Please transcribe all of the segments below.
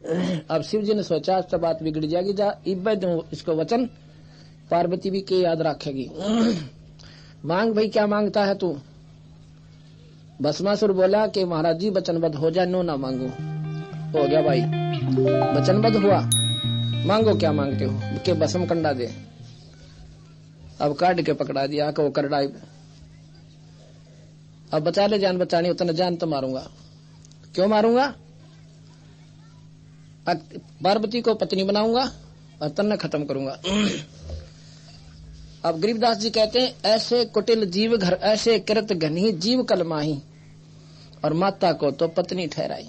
अब शिव जी ने सोचा तो बात बिगड़ जाएगी, जा इब्बे दूं इसको वचन, पार्वती भी के याद रखेगी। मांग भाई, क्या मांगता है तू? भस्मासुर बोला कि महाराज जी वचनबद्ध हो जाए, नो ना मांगो। हो गया भाई, वचनबद्ध हुआ, मांगो क्या मांगते हो? के भस्म कंडा दे। अब काट के पकड़ा दिया को करडाई। अब बचा ले जान बचानी, उतना जान तो मारूंगा। क्यों मारूंगा? पार्वती को पत्नी बनाऊंगा और तन्ने खत्म करूंगा। अब गरीबदास जी कहते हैं, ऐसे कुटिल जीव घर ऐसे कृत घनी जीव कलमाही, और माता को तो पत्नी ठहराई।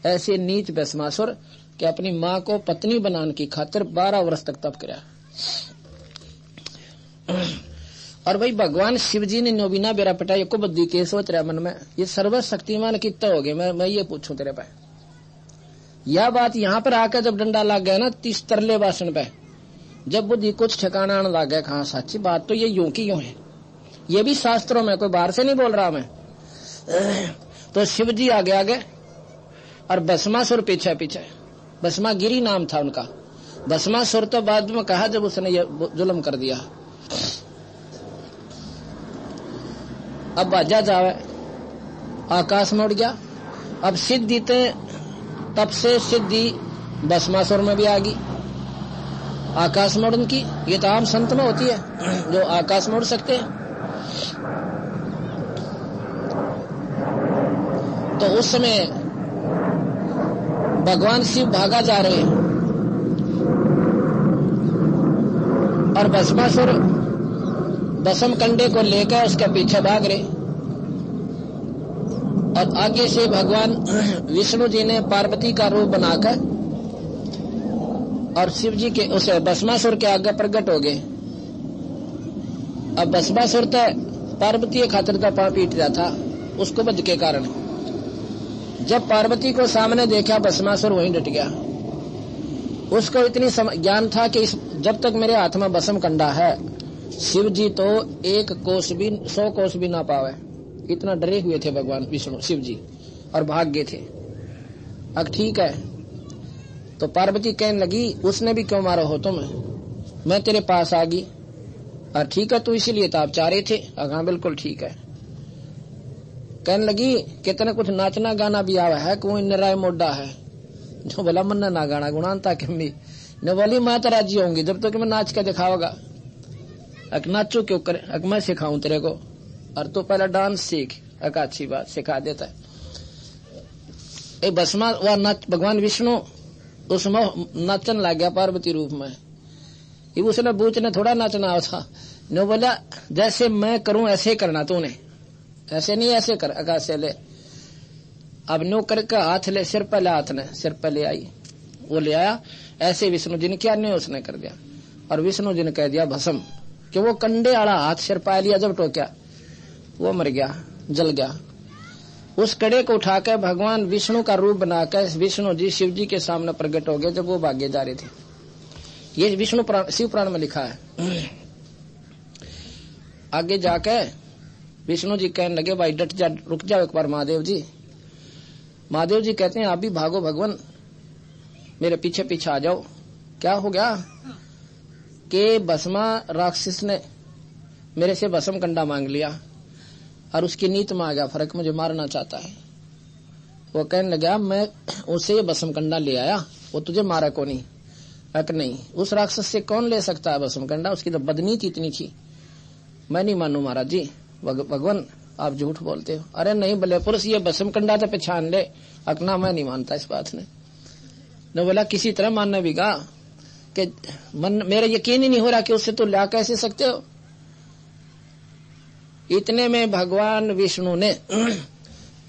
ऐसे नीच भस्मासुर कि अपनी माँ को पत्नी बनाने की खातिर 12 वर्ष तक तप किया। और भाई भगवान शिव जी ने नोबिना बेरा पटाई को बुद्धि के सोच रहा मन में, ये सर्वशक्तिमान कितना हो गए? मैं ये पूछूं तेरे पे, यह बात यहाँ पर आकर जब डंडा लग गया ना 30 तरले भाषण पे, जब बुद्धि कुछ ठिकाना आने लग गया, कहा सच्ची बात तो ये यूं की यूं है, ये भी शास्त्रों में, कोई बाहर से नहीं बोल रहा मैं। तो शिव जी आगे आगे और भस्मासुर पीछे पीछे। भस्मागिरी नाम था उनका। भस्मासुर तो बाद में कहा जब उसने ये जुल्म कर दिया। अब बाजा जावे, आकाश में उड़ गया। अब सिद्धि तब से सिद्धि भस्मासुर में भी आ गई, आकाश में उड़न की। ये तो आम संत में होती है जो आकाश में उड़ सकते हैं। तो उस समय भगवान शिव भागा जा रहे हैं और भस्मासुर दशम कंडे को लेकर उसके पीछे भाग रहे। और आगे से भगवान विष्णु जी ने पार्वती का रूप बनाकर और शिव जी के उस भस्मासुर के आगे प्रकट हो गए। अब भस्मासुर तो पार्वती खातिर का पांव पीट रहा था उसको बध के कारण। जब पार्वती को सामने देखा भस्मासुर वहीं डट गया। उसको इतनी ज्ञान था कि जब तक मेरे हाथ में भस्म कंडा है, शिव जी तो 1 कोस भी 100 कोस भी ना पावे। इतना डरे हुए थे भगवान विष्णु शिव जी और भाग गए थे। अब ठीक है, तो पार्वती कहने लगी उसने भी क्यों मारा हो तुम? मैं तेरे पास आ गई और ठीक है तू इसीलिए तो आप चाह रहे थे। हाँ बिल्कुल ठीक है। कहने लगी कितने कुछ नाचना गाना भी आवा है, कोई निराय मोडा है जो बोला मन ना गाना गुणानता कमी न बोली मैं तो राजी होंगी जब तक मैं नाच के दिखाओगा। अक नाचो क्यों करे? अक मैं सिखाऊं तेरे को, और तो पहला डांस सीख। अक अच्छी बात सिखा देता है। एक भस्मा वह नाच भगवान विष्णु उसमें नाचन लग गया पार्वती रूप में। ये उसने बूझने थोड़ा नाचना था। न बोला जैसे मैं करूं ऐसे करना तूने, ऐसे नहीं ऐसे कर। आकाश से ले अब नो करके हाथ ले, सिर पे ले, हाथ ने सिर पे ले आई, वो ले आया। ऐसे विष्णु जी ने क्या नहीं उसने कर दिया। और विष्णु जी ने कह दिया भस्म, कि वो कंडे वाला हाथ सिर पा लिया। जब टोक्या वो मर गया, जल गया। उस कड़े को उठाकर भगवान विष्णु का रूप बनाकर विष्णु जी शिव जी के सामने प्रकट हो गए जब वो भागे जा रहे थे। ये विष्णु पुराण शिव पुराण में लिखा है। आगे जाकर विष्णु जी कहने लगे भाई डट जा, रुक जाओ एक बार महादेव जी। महादेव जी कहते हैं आप भी भागो भगवान, मेरे पीछे पीछे आ जाओ। क्या हो गया कि भस्मा राक्षस ने मेरे से भस्म कंडा मांग लिया और उसकी नीत में आ गया फर्क, मुझे मारना चाहता है। वो कहने लगा मैं उससे ये भस्म कंडा ले आया, वो तुझे मारा को नहीं। अक नहीं, उस राक्षस से कौन ले सकता है भस्म कंडा? उसकी तो बदनीति इतनी थी। मैं नहीं मानू महाराज जी, भगवान आप झूठ बोलते हो। अरे नहीं भले पुरुष ये भस्म कंडा तो पहचान ले। अकना मैं नहीं मानता इस बात ने बोला किसी तरह मानना भी कहा कि मन मेरा यकीन ही नहीं हो रहा कि उससे तो ला कैसे सकते हो। इतने में भगवान विष्णु ने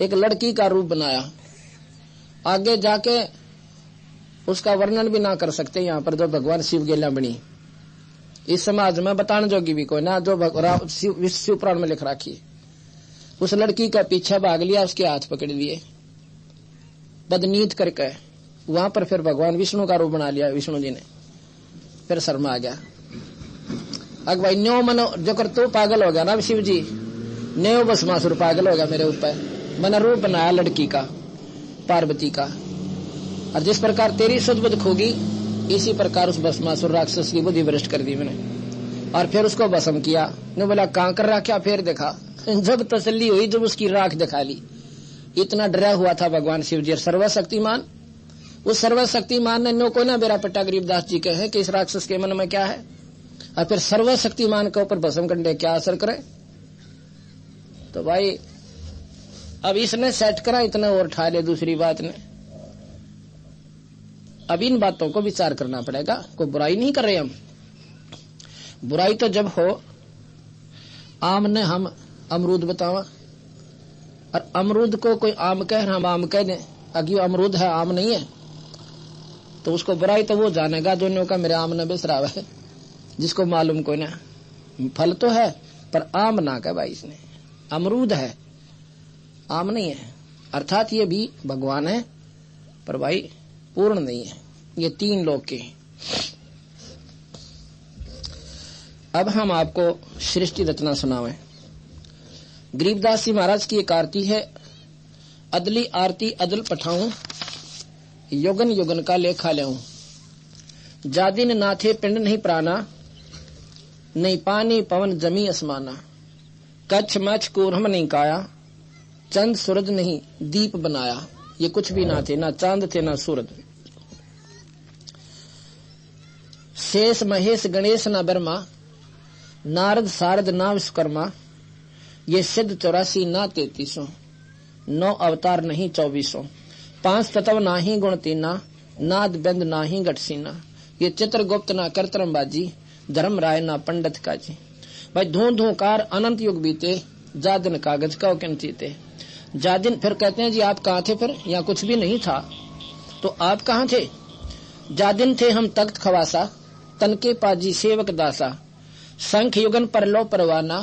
एक लड़की का रूप बनाया। आगे जाके उसका वर्णन भी ना कर सकते यहाँ पर जो भगवान शिव गेला बनी। इस समाज में बताने जोगी भी कोई ना, जो शिव पुराण में लिख रखी। उस लड़की का पीछा भाग लिया, उसके हाथ पकड़ लिए बदनीत करके। वहां पर फिर भगवान विष्णु का रूप बना लिया विष्णु जी ने। फिर शर्मा आ गया। अग भाई न्यो मनो जो कर तू पागल हो गया ना शिव जी, न्यो भस्मासुर पागल हो गया मेरे ऊपर। मैंने रूप बनाया लड़की का, पार्वती का। और जिस प्रकार तेरी शुद्ध बुद्धि खोगी, इसी प्रकार उस भस्मासुर राक्षस की बुद्धि भ्रष्ट कर दी मैंने और फिर उसको भस्म किया। ने बोला कहां कर रहा, क्या फिर देखा। जब तसल्ली हुई, जब उसकी राख दिखा ली। इतना डरा हुआ था भगवान शिव जी। सर्वशक्तिमान, उस सर्वशक्तिमान ने नो को ना बेरा पट्टा गरीबदास जी कहे कि इस राक्षस के मन में क्या है, और फिर सर्वशक्तिमान के ऊपर भस्म करने क्या असर करे। तो भाई अब इसने सेट करा, इतना और ठा ले दूसरी बात ने। अब इन बातों को विचार करना पड़ेगा। कोई बुराई नहीं कर रहे हम। बुराई तो जब हो, आम ने हम अमरूद बतावा और अमरूद को कोई आम कह, हम आम कह दें, अगर अमरूद है आम नहीं है, तो उसको बुराई तो वो जानेगा दोनों का मेरे आम ने बेसरा है, जिसको मालूम कोई ना। फल तो है पर आम ना कह भाई, इसने अमरूद है आम नहीं है। अर्थात ये भी भगवान है पर भाई पूर्ण नहीं है, ये तीन लोग के हैं। अब हम आपको सृष्टि रचना सुनावें। गरीबदास जी महाराज की एक आरती है, अदली आरती अदल पठाऊं, युगन युगन का लेखा लेऊं। जादिन नाथे पिंड नहीं प्राणा, नहीं पानी पवन जमी असमाना। कच्छ मछ कूरम नहीं काया, चंद सूरज नहीं दीप बनाया। ये कुछ भी ना थे, ना चांद थे ना सूरज। शेष महेश गणेश ना ब्रह्मा, नारद सारद ना विश्वकर्मा। ये सिद्ध 84 ना 33, 9 अवतार नहीं 24। 5 तत्व ना ही गुण तीना, नाद बिंद ना ही गटसीना। ये चित्रगुप्त ना करतरमबाजी, धर्म राय ना पंडित काजी। भाई धूं धूकार अनंत युग बीते, जादिन कागज का किंचीते। जादिन फिर कहते हैं जी आप कहाँ थे, फिर यहाँ कुछ भी नहीं था तो आप कहाँ थे। जादिन थे हम तख्त खवासा, तनके पाजी सेवक दासा। संख युगन पर लो परवाना,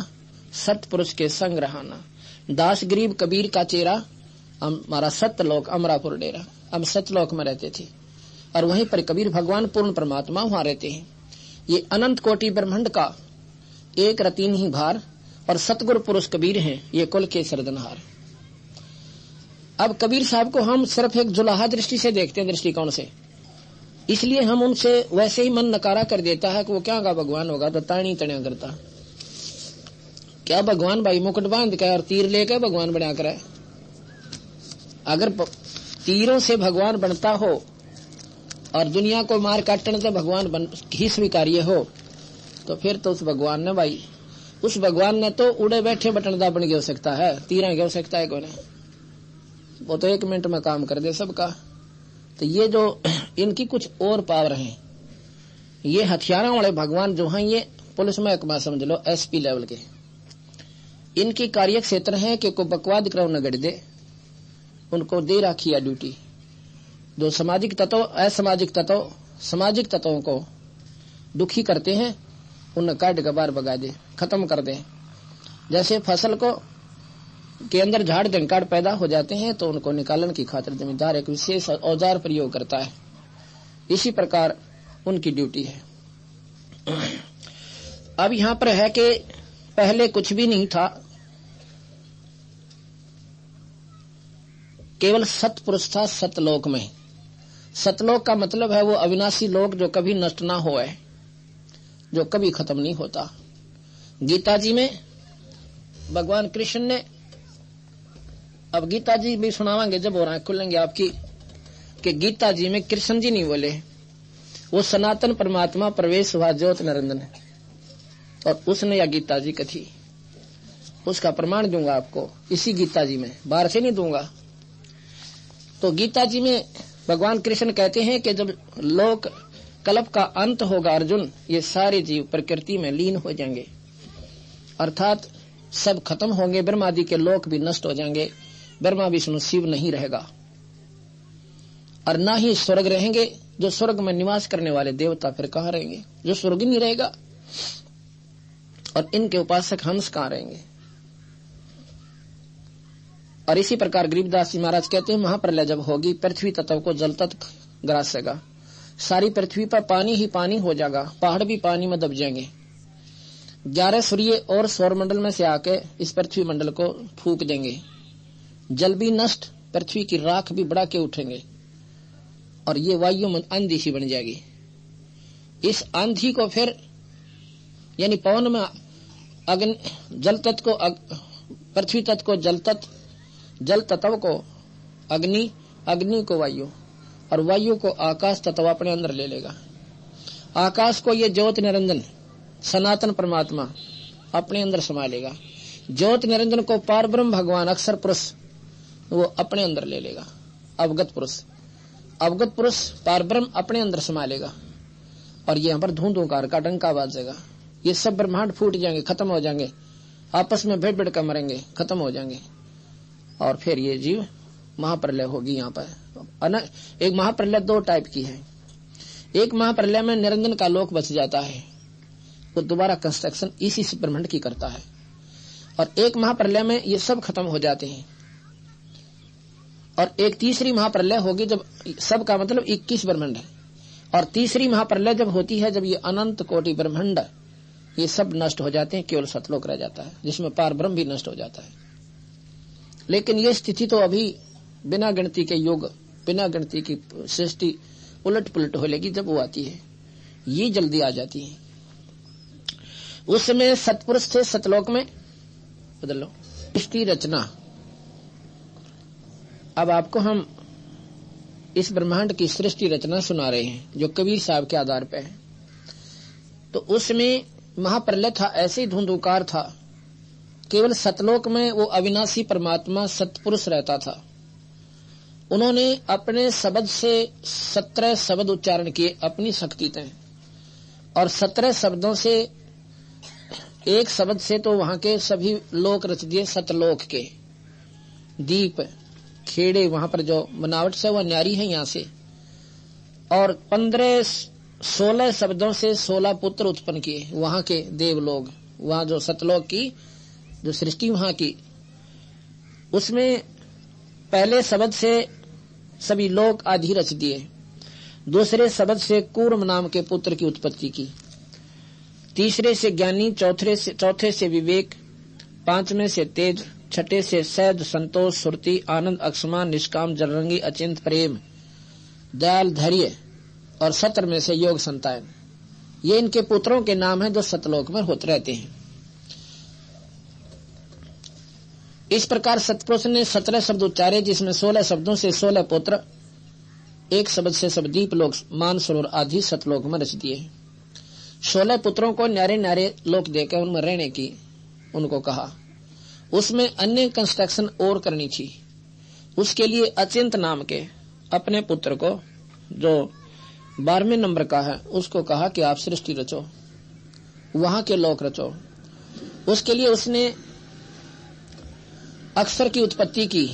सतपुरुष के संग रहाना। दास गरीब कबीर का चेहरा, हमारा सत्यलोक अमरापुर डेरा। हम सत्यलोक में रहते थे और वहीं पर कबीर भगवान पूर्ण परमात्मा वहां रहते हैं। ये अनंत कोटि ब्रह्मांड का एक रतीन ही भार और सतगुरु पुरुष कबीर हैं, ये कुल के सरदनहार। अब कबीर साहब को हम सिर्फ एक जुलाहा दृष्टि से देखते हैं, दृष्टिकोण से, इसलिए हम उनसे वैसे ही मन नकारा कर देता है कि वो क्या का भगवान होगा तो ताणी तणिया करता। क्या भगवान भाई मुकुट बांध के और तीर लेके भगवान बना कर है। अगर तीरों से भगवान बनता हो और दुनिया को मार काटने से भगवान ही स्वीकार्य हो, तो फिर तो उस भगवान ने भाई, उस भगवान ने तो उड़े बैठे बटनदा बन हो सकता है, तीरा हो सकता है कोई ने, वो तो 1 मिनट में काम कर दे सबका। तो ये जो इनकी कुछ और पावर हैं, ये हथियारों वाले भगवान जो हैं, ये पुलिस महकमा समझ लो SP लेवल के, इनकी कार्य क्षेत्र है कि को बकवाद करो न गड़ दे, उनको दे रखी है ड्यूटी। जो सामाजिक तत्व असामाजिक तत्व सामाजिक तत्वों को दुखी करते हैं, उन्हें काट गबार बगा दे, खत्म कर दे। जैसे फसल को के अंदर झाड़ डंकार पैदा हो जाते हैं तो उनको निकालने की खातिर जमींदार एक विशेष औजार प्रयोग करता है, इसी प्रकार उनकी ड्यूटी है। अब यहाँ पर है कि पहले कुछ भी नहीं था, केवल सतपुरुष था सतलोक में। सतलोक का मतलब है वो अविनाशी लोक जो कभी नष्ट ना हो, जो कभी खत्म नहीं होता। गीता जी में भगवान कृष्ण ने, अब गीता जी भी सुनावांगे जब और आंख खुलेंगे आपकी, कि गीता जी में कृष्ण जी नहीं बोले, वो सनातन परमात्मा प्रवेश हुआ ज्योत निरंजन, और उसने या गीता जी कथी, उसका प्रमाण दूंगा आपको इसी गीता जी में, बाहर से नहीं दूंगा। तो गीता जी में भगवान कृष्ण कहते हैं कि जब लोक कल्प का अंत होगा अर्जुन, ये सारे जीव प्रकृति में लीन हो जाएंगे, अर्थात सब खत्म होंगे, ब्रह्मादि के लोक भी नष्ट हो जाएंगे, ब्रह्मा विष्णु शिव नहीं रहेगा और ना ही स्वर्ग रहेंगे। जो स्वर्ग में निवास करने वाले देवता फिर कहाँ रहेंगे, जो स्वर्ग नहीं रहेगा, और इनके उपासक हंस कहाँ रहेंगे। और इसी प्रकार गरीबदास जी महाराज कहते हैं महाप्रलय जब होगी, पृथ्वी तत्व को जल तक ग्रासेगा, सारी पृथ्वी पर पानी ही पानी हो जाएगा, पहाड़ भी पानी में दब जाएंगे। 11 सूर्य और सौर मंडल में से आके इस पृथ्वी मंडल को फूक देंगे, जल भी नष्ट, पृथ्वी की राख भी बढ़ा के उठेंगे, और ये वायु में आंधी सी बन जाएगी। इस आंधी को फिर यानी पवन में अग्नि, जल तत्व को पृथ्वी तत्व को जल तत्व, जल तत्व को अग्नि, अग्नि को वायु और वायु को आकाश तत्व अपने अंदर ले लेगा। आकाश को ये ज्योति निरंजन सनातन परमात्मा अपने अंदर समा लेगा। ज्योति निरंजन को पार ब्रह्म भगवान अक्षर पुरुष वो अपने अंदर ले लेगा। अवगत पुरुष पार ब्रह्म अपने अंदर समा लेगा और ये यहाँ पर धूंधुकार का डंका बाजेगा। ये सब ब्रह्मांड फूट जाएंगे, खत्म हो जाएंगे, आपस में भेड़ भेड़ कर मरेंगे, खत्म हो जाएंगे और फिर ये जीव महाप्रलय होगी। यहाँ पर एक महाप्रलय दो टाइप की है। एक महाप्रलय में निरंजन का लोक बच जाता है, वो दोबारा कंस्ट्रक्शन इसी से ब्रह्मांड की करता है। और एक महाप्रलय में ये सब खत्म हो जाते हैं। और एक तीसरी महाप्रलय होगी जब सब का मतलब 21 ब्रह्मांड है। और तीसरी महाप्रलय जब होती है जब ये अनंत कोटि ब्रह्मांड ये सब नष्ट हो जाते हैं, केवल सतलोक रह जाता है जिसमें पार ब्रह्म भी नष्ट हो जाता है। लेकिन ये स्थिति तो अभी बिना गिनती के योग, बिना गिनती की सृष्टि उलट पुलट हो लेगी जब वो आती है, ये जल्दी आ जाती है। उस समय सतपुरुष थे, सतलोक में बदल लो सृष्टि रचना। अब आपको हम इस ब्रह्मांड की सृष्टि रचना सुना रहे हैं जो कबीर साहब के आधार पे है। तो उसमें महाप्रलय था, ऐसे ही धुंधुकार था। केवल सतलोक में वो अविनाशी परमात्मा सतपुरुष रहता था। उन्होंने अपने शब्द से 17 शब्द उच्चारण किए अपनी शक्ति तय, और 17 शब्दों से एक शब्द से तो वहां के सभी लोक रच दिए। सतलोक के दीप खेड़े वहां पर जो बनावट से वह न्यारी है यहाँ से। और 16 शब्दों से 16 पुत्र उत्पन्न किए वहां के देवलोग, वहां जो सतलोक की जो सृष्टि वहां की। उसमें पहले शब्द से सभी लोक आदि रच दिए, दूसरे शब्द से कूर्म नाम के पुत्र की उत्पत्ति की, तीसरे से ज्ञानी, चौथे से विवेक, पांचवें से तेज, छठे से सैद, संतोष, सुरति, आनंद, अक्षमा, निष्काम, जलरंगी, अचिंत, प्रेम, दयाल, धैर्य, और 17वें से योग संतान। ये इनके पुत्रों के नाम हैं जो सतलोक में होते रहते हैं। इस प्रकार सतपुरुष ने 17 शब्द उच्चारे, जिसमें 16 शब्दों से 16 पुत्र, एक शब्द से सब दीप लोक, मानसरोवर आदि सतलोक में रच दिए। 16 पुत्रों को न्यारे न्यारे लोक देकर उनमें रहने की उनको कहा। उसमें अन्य कंस्ट्रक्शन और करनी थी। उसके लिए अचिंत नाम के अपने पुत्र को, जो 12वें नंबर का है, उसको कहा कि आप सृष्टि रचो, वहां के लोक रचो। उसके लिए उसने अक्षर की उत्पत्ति की।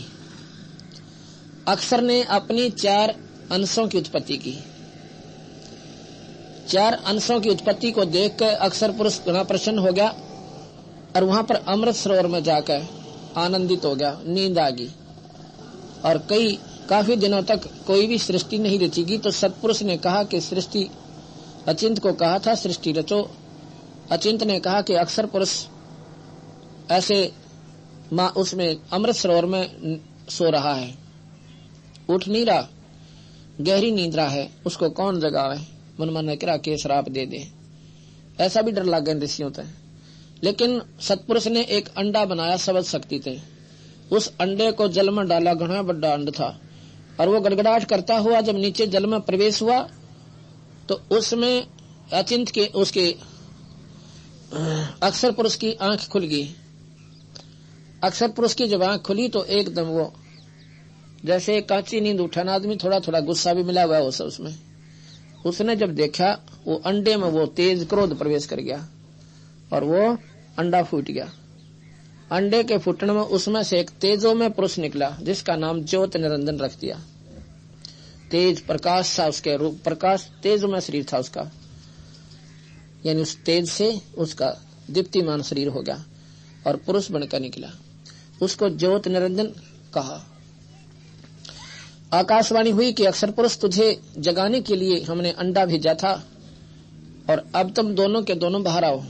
अक्षर ने अपनी 4 अंशों की उत्पत्ति की। 4 अंशों की उत्पत्ति को देखकर अक्षर पुरुष बड़ा प्रसन्न हो गया और वहां पर अमृत सरोवर में जाकर आनंदित हो गया, नींद आ गई। और काफी दिनों तक कोई भी सृष्टि नहीं रचेगी, तो सतपुरुष ने कहा कि सृष्टि, अचिंत को कहा था सृष्टि रचो। अचिंत ने कहा कि अक्षर पुरुष ऐसे उसमें अमृत सरोवर में सो रहा है, उठ नहीं रहा, गहरी नींद्रा है, उसको कौन जगावे, मन मन करा के श्राप दे दे। ऐसा भी डर लग गया ऋषियों तक। लेकिन सतपुरुष ने एक अंडा बनाया शब्द शक्ति थे। उस अंडे को जल में डाला, घना बड़ा अंड था, और वो गड़गड़ाहट करता हुआ जब नीचे जल में प्रवेश हुआ तो उसमें अचिंत के उसके अक्षर पुरुष की आंख खुल गई। अक्षर पुरुष की जब आंख खुली तो एकदम वो जैसे कांची नींद उठाना आदमी, थोड़ा थोड़ा गुस्सा भी मिला हुआ है उसमें। उसने जब देखा वो अंडे में वो तेज क्रोध प्रवेश कर गया और वो अंडा फूट गया। अंडे के फूटने में उसमें से एक तेजो में पुरुष निकला, जिसका नाम ज्योति निरंजन रख दिया। तेज प्रकाश था उसके रूप, प्रकाश तेज में शरीर था उसका, यानी उस तेज से उसका दीप्तिमान शरीर हो गया और पुरुष बनकर निकला। उसको ज्योति निरंजन कहा। आकाशवाणी हुई कि अक्षर पुरुष, तुझे जगाने के लिए हमने अंडा भेजा था और अब तुम दोनों के दोनों बाहर आओ।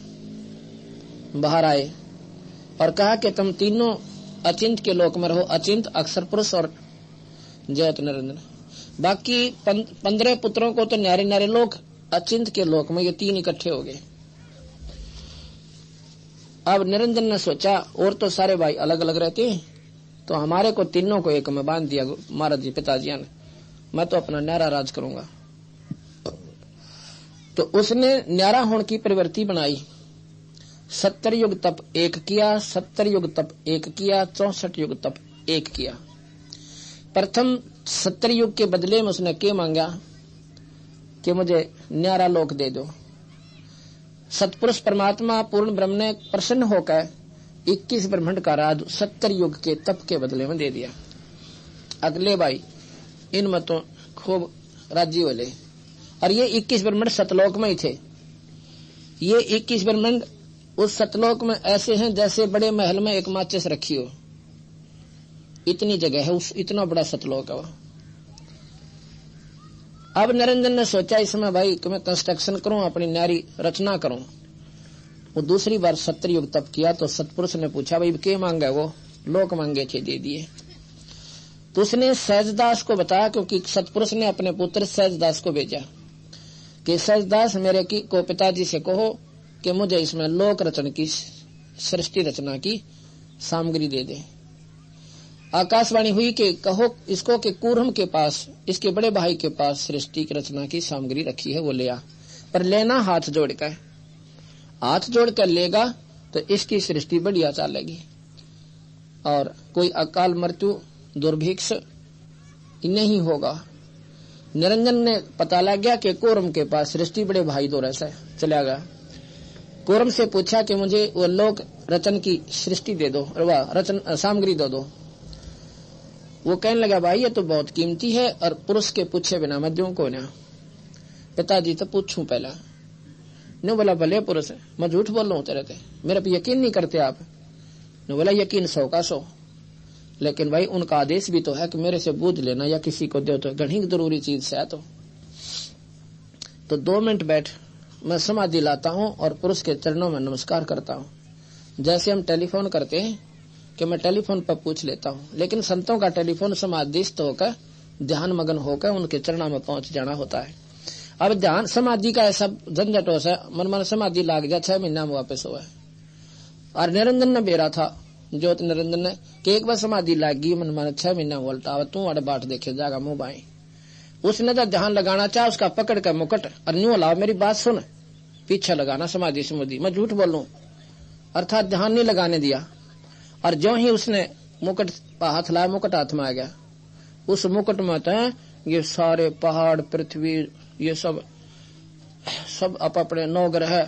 बाहर आए और कहा कि तुम तीनों अचिंत के लोक में रहो, अचिंत, अक्षर पुरुष और ज्योति निरंजन। बाकी 15 पुत्रों को तो न्यारे न्यारे लोग अचिंत के लोक में ये 3 इकट्ठे हो गए। अब निरंजन ने सोचा और तो सारे भाई अलग अलग रहते हैं, तो हमारे को तीनों को एक में बांध दिया महाराज जी पिताजी ने, मैं तो अपना न्यारा राज करूंगा। तो उसने न्यारा होने की प्रवृत्ति बनाई। 70 युग तप एक किया, 70 युग तप एक किया, 64 युग तप एक किया। प्रथम 70 युग के बदले में उसने क्या मांगा कि मुझे न्यारा लोक दे दो। सतपुरुष परमात्मा पूर्ण ब्रह्म ने प्रसन्न होकर 21 ब्रह्मांड का राज 70 युग के तप के बदले में दे दिया। अगले भाई इनमें तो खूब राजी वाले, और ये 21 ब्रह्मांड सतलोक में ही थे। ये 21 ब्रह्मांड उस सतलोक में ऐसे हैं जैसे बड़े महल में एक माचिस रखी हो, इतनी जगह है, उस इतना बड़ा सतलोक है। अब निरंजन ने सोचा इसमें भाई कि मैं कंस्ट्रक्शन करूं, अपनी न्यारी रचना करूं। वो दूसरी बार 70 युग तप किया तो सतपुरुष ने पूछा भाई क्या मांगा, वो लोक मांगे थे दे दिए। तो उसने सहजदास को बताया, क्योंकि सतपुरुष ने अपने पुत्र सहजदास को भेजा कि सहजदास मेरे की को पिताजी से कहो कि मुझे इसमें लोक रचना की सृष्टि रचना की सामग्री दे दे। आकाशवाणी हुई कि कहो इसको कि कूर्म के पास, इसके बड़े भाई के पास सृष्टि की रचना की सामग्री रखी है, वो ले आ, पर लेना हाथ जोड़कर। हाथ जोड़कर लेगा तो इसकी सृष्टि बढ़िया चलेगी और कोई अकाल मृत्यु दुर्भिक्ष नहीं होगा। निरंजन ने पता लग गया कि कोरम के पास सृष्टि बड़े भाई दो से चला गया। कोरम से पूछा कि मुझे वो लोक रचन की सृष्टि दे दो, वह रचन सामग्री दे दो। वो कहने लगा भाई ये तो बहुत कीमती है और पुरुष के पूछे बिना मैं दूं को ना। पिताजी तो पूछूं पहला। ने बोला भले पुरुष है, मैं झूठ बोल रहा हूं तेरे ते, मेरे पे यकीन नहीं करते आप। ने बोला यकीन 100 का 100, लेकिन भाई उनका आदेश भी तो है कि मेरे से बूझ लेना या किसी को दो, तो घनी जरूरी चीज से है। तो 2 मिनट बैठ, मैं समाधि लाता हूं और पुरुष के चरणों में नमस्कार करता हूं। जैसे हम टेलीफोन करते हैं कि मैं टेलीफोन पर पूछ लेता हूं, लेकिन संतों का टेलीफोन समाधिस्थ होकर ध्यान मगन होकर उनके चरणों में पहुंच जाना होता है। अब ध्यान समाधि का ऐसा झंझट हो सा मन समाधि लाग जा 6 महीना में वापस हुआ है। और निरंजन ने बेरा था ज्योत निरंजन ने कि एक बार समाधि लाग गई मन माने 6 महीना उल्टा तू अड़े बाट देखे जागा मुंह बाई। उसने तो ध्यान लगाना चाह, उसका पकड़ कर मुकट और न्यू लाओ मेरी बात सुन, पीछे लगाना समाधि समाधि। मैं झूठ बोलूं अर्थात ध्यान नहीं लगाने दिया। और जो ही उसने मुकुट हाथ लाया, मुकुट हाथ में आ गया। उस मुकुट में तो ये सारे पहाड़ पृथ्वी ये सब अपने 9 ग्रह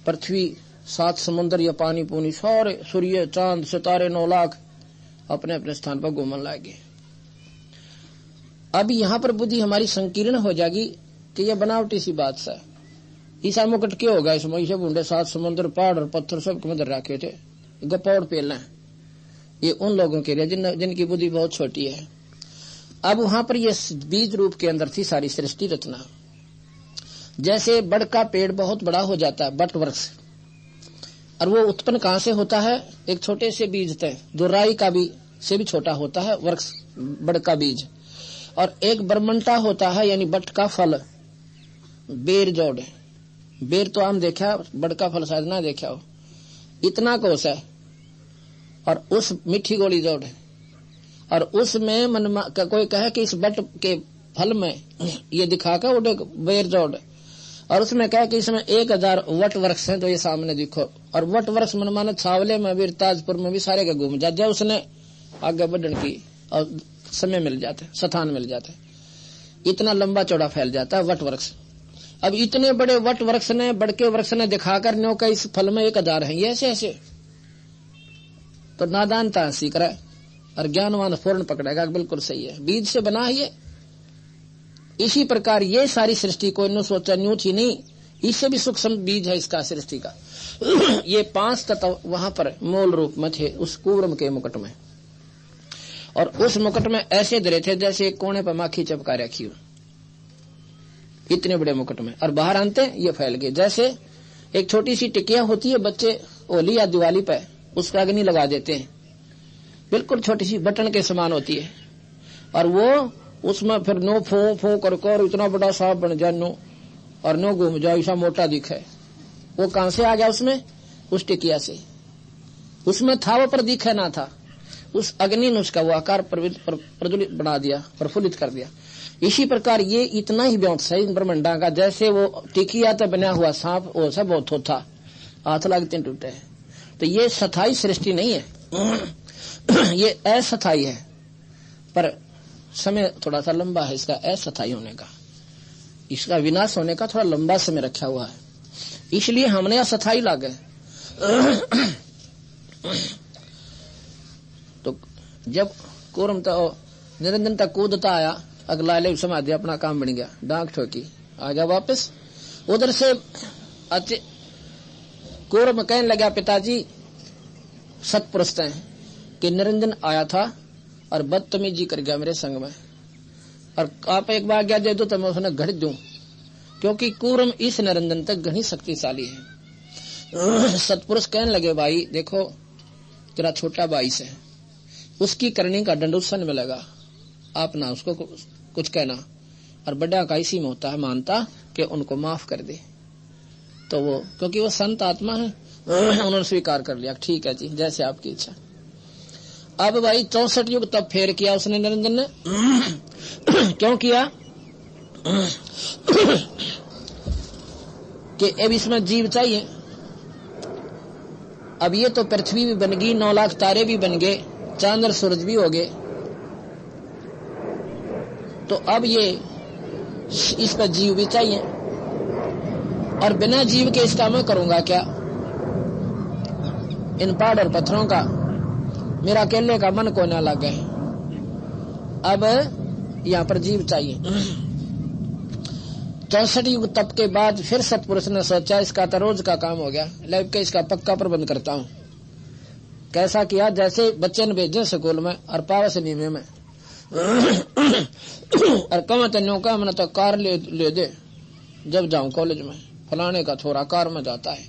पृथ्वी 7 समुद्र ये पानी पूनी सारे सूर्य चांद सितारे 9 लाख अपने अपने स्थान पर घूमने लगे। अब यहाँ पर बुद्धि हमारी संकीर्ण हो जाएगी कि ये बनावटी सी बात सा। ईसा मुकुट क्या होगा इसमें, इसे बूंदे 7 समुद्र पहाड़ और पत्थर सब किधर रखे थे, गपौड़ पेलना। ये उन लोगों के लिए जिनकी बुद्धि बहुत छोटी है। अब वहां पर ये बीज रूप के अंदर थी सारी सृष्टि रचना। जैसे बड़ का पेड़ बहुत बड़ा हो जाता है, बट वृक्ष, और वो उत्पन्न कहां से होता है, एक छोटे से बीज थे जो राई का भी से भी छोटा होता है वृक्ष बड़ का बीज। और एक बरमंटा होता है यानी बट का फल, बेर जोड़। बेर तो आम देखा, बड़ का फल शायद ना देखा हो, इतना कोस है। और उस मीठी गोली जोड़ है, और उसमें मन कोई कहे कि इस बट के फल में ये दिखाकर उठे बेर जोड़, और उसमें कहे कि इसमें 1000 वट वृक्ष हैं, तो ये सामने दिखो। और वट वृक्ष मन माने छावले में भी ताजपुर में भी सारे का घूम जाते, उसने आगे बढ़ने की और समय मिल जाते, स्थान मिल जाते, इतना लंबा चौड़ा फैल जाता है वट वृक्ष। अब इतने बड़े वट वृक्ष ने बड़के वृक्ष ने दिखाकर न्यो का इस फल में 1000 है, ये ऐसे ऐसे तो नादानता सीख रहा है, और ज्ञानवान पूर्ण पकड़ेगा बिल्कुल सही है, बीज से बना है ये। इसी प्रकार ये सारी सृष्टि को इन्हों सोचा न्यू थी नहीं, इससे भी सूक्ष्म बीज है इसका सृष्टि का। ये 5 तत्व वहां पर मूल रूप में थे उस कूर्म के मुकुट में, और उस मुकुट में ऐसे धरे थे जैसे एक कोने पर माखी चपका रखी हो, इतने बड़े मुकुट में। और बाहर आते ये फैल गए जैसे एक छोटी सी टिकिया होती है, बच्चे होली या दिवाली पे उस पर अग्नि लगा देते हैं, बिल्कुल छोटी सी बटन के समान होती है, और वो उसमें फिर नो फो फो कर इतना बड़ा सांप बन जाए नो, और नो घूम जाओ ऐसा मोटा दिखे। वो कहां से आ गया उसमें? उस टिकिया से। उसमें था वो पर दिखे ना था। उस अग्नि ने उसका वो आकार प्रज्वलित बना दिया, प्रफुल्लित कर दिया। इसी प्रकार ये इतना ही व्यवसाय ब्रह्मांडा का, जैसे वो टिकिया तो बना हुआ सांप वो सब बहुत होता, हाथ लगते टूटे। तो ये स्थायी सृष्टि नहीं है, ये अस्थायी है, पर समय थोड़ा सा लंबा है इसका अस्थायी होने का, इसका विनाश होने का थोड़ा लंबा समय रखा हुआ है, इसलिए हमने अस्थायी लागे। तो जब कूर्म तो निरंजन तक कूदता आया, अगला ले समाधि अपना काम बन गया, डांक ठोकी आ गया वापस। उधर से कूर्म कहने लगा पिताजी सतपुरुष हैं कि निरंजन आया था और बदतमीजी कर गया मेरे संग में, और आप एक बार आज्ञा दे दो तो मैं उसने घड़ दूं, क्योंकि कूर्म इस निरंजन तक घनी शक्तिशाली है। सतपुरुष कहने लगे भाई देखो तेरा छोटा भाई से उसकी करनी का दंड उस सन में लगा, आप ना उसको कुछ कहना, और बड़ा का इसी में होता है मानता कि उनको माफ कर दे। तो वो क्योंकि वो संत आत्मा है उन्होंने स्वीकार कर लिया, ठीक है जी जैसे आपकी इच्छा। अब भाई 64 युग तब फेर किया उसने निरंजन ने। क्यों किया? कि अब इसमें जीव चाहिए। अब ये तो पृथ्वी भी बन गई, 9 लाख तारे भी बन गए, चांद और सूरज भी हो गए, तो अब ये इस पर जीव भी चाहिए, और बिना जीव के इसका मैं करूंगा क्या? इन पहाड़ और पत्थरों का मेरा अकेले का मन को ना लगे, अब यहाँ पर जीव चाहिए। 64 युग तप के बाद फिर सतपुरुष ने सोचा इसका तो रोज का काम हो गया, लैब के इसका पक्का प्रबंध करता हूँ। कैसा किया? जैसे बच्चे ने भेजे स्कूल में और पावस नीमे में और कम तन्यों का मैंने तो कार ले दे जब जाऊं कॉलेज में, फलाने का थोड़ा कार में जाता है,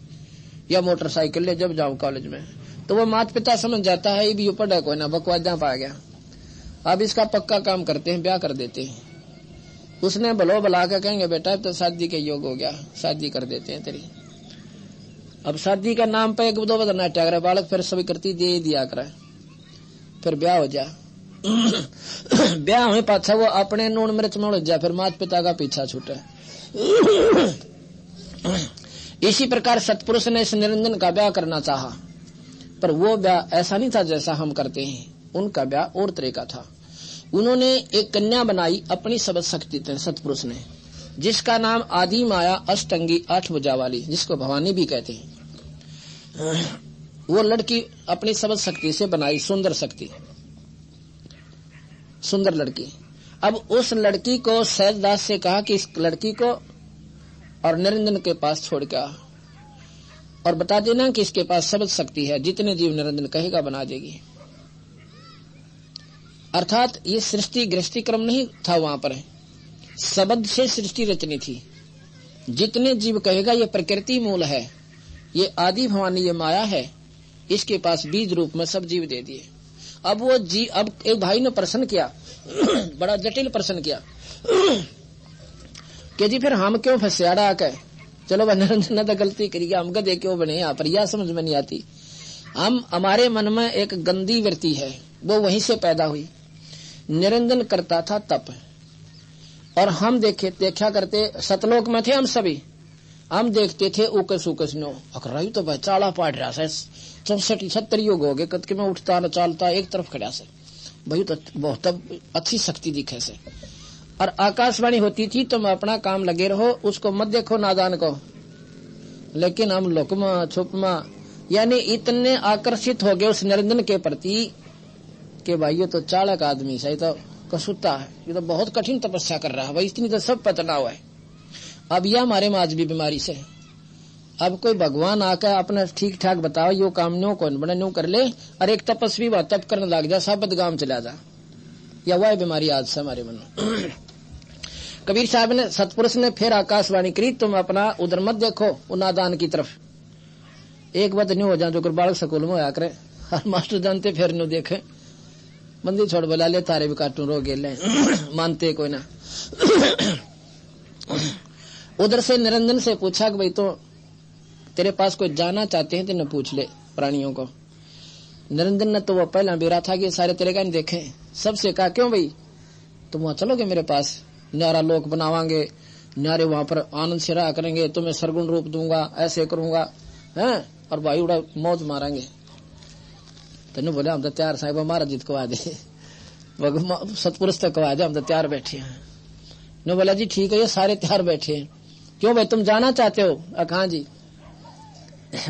या मोटरसाइकिल ले जब जाऊं कॉलेज में, तो वो माता पिता समझ जाता है ये भी पढ़ा कोई ना बकवास जहाँ पा गया, अब इसका पक्का काम करते हैं, ब्याह कर देते हैं। उसने भलो भला के कहेंगे बेटा तो शादी के योग हो गया, शादी कर देते हैं तेरी। अब शादी का नाम पे 1-2 बदल नाट्या करे बालक, फिर सभी करती दे दिया करे, फिर ब्याह हो जा। ब्याह में पाछा वो अपने नून मिर्च में उलझ जा, फिर माता पिता का पीछा छूटे। इसी प्रकार सतपुरुष ने इस निरंजन का ब्याह करना चाहा, पर वो ब्याह ऐसा नहीं था जैसा हम करते हैं, उनका ब्याह और तरह का था। उन्होंने एक कन्या बनाई अपनी सबद शक्ति से सतपुरुष ने, जिसका नाम आदि माया अष्टंगी 8 भुजा वाली, जिसको भवानी भी कहते हैं। वो लड़की अपनी सबद शक्ति से बनाई, सुंदर शक्ति, सुंदर लड़की। अब उस लड़की को सहजदास से कहा कि इस लड़की को और निरंजन के पास छोड़ के आ और बता देना कि इसके पास सबद शक्ति है, जितने जीव निरंजन कहेगा बना देगी। अर्थात ये सृष्टि गृहस्थी क्रम नहीं था, वहां पर शब्द से सृष्टि रचनी थी। जितने जीव कहेगा ये प्रकृति मूल है, ये आदि भवानी, ये माया है, इसके पास बीज रूप में सब जीव दे दिए। अब वो जी, अब एक भाई ने प्रश्न किया बड़ा जटिल प्रश्न किया कि जी फिर हम क्यों फंसे अड़ा के? चलो वह निरंजन ने तो गलती करी, हम गधे क्यों बने यहाँ पर, यह समझ में नहीं आती। हम हमारे मन में एक गंदी वृत्ति है, वो वहीं से पैदा हुई। निरंजन करता था तप, और हम देखा करते, सतलोक में थे हम सभी, हम देखते थे उकस उकस नो अकराई तो भाई चाला पाट रहा है, 64-70 युग हो गए कद के मैं उठता न चालता एक तरफ खड़ा से, भाई तो बहुत अच्छी शक्ति दिखे से। और आकाशवाणी होती थी तुम अपना काम लगे रहो, उसको मत देखो नादान को। लेकिन हम लुकमा छुपमा यानी इतने आकर्षित हो गए उस निरंजन के प्रति कि भाई ये तो चालक आदमी सही तो कसूता है, ये तो बहुत कठिन तपस्या कर रहा है भाई, इतनी तो सब पतना हुआ है। अब यह हमारे में आज भी बीमारी से, अब कोई भगवान आकर अपना ठीक ठाक बताओ यो काम न्यू कौन बने न्यू कर ले, और एक तपस्वी वह तप करने लग जा, सब बदगाम चला जा, या वह बीमारी आज से हमारे मन में। कबीर साहब ने, सतपुरुष ने फिर आकाशवाणी करी तुम अपना उधर मत देखो उनादान की तरफ, एक बात न्यू हो जाए जो बालक स्कूल में होया करे, और मास्टर जानते फिर न्यू देखे, बंदी छोड़ बोला ले तारे भी काटू रो गेले मानते कोई ना। उधर से निरंजन से पूछा कि भाई तो तेरे पास कोई जाना चाहते हैं तो न पूछ ले प्राणियों को। निरंजन ने तो वो पहला बेरा था कि सारे तेरे का नहीं देखे, सबसे कहा क्यों भाई तुम वहां चलोगे मेरे पास, न्यारा लोक बनावांगे, न्यारे वहां पर आनंद से रहा करेंगे, तुम्हें सरगुण रूप दूंगा, ऐसे करूंगा हैं, और भाई उड़ा मौज मारेंगे। तेने बोले हम तो तैयार साहिब, हमारा जीत कवा दे, सतपुरुष तक कवा दे, हम तो तैयार बैठे हैं। ने बोला जी ठीक है, ये सारे तैयार बैठे हैं, क्यों भाई तुम जाना चाहते हो? हाँ जी।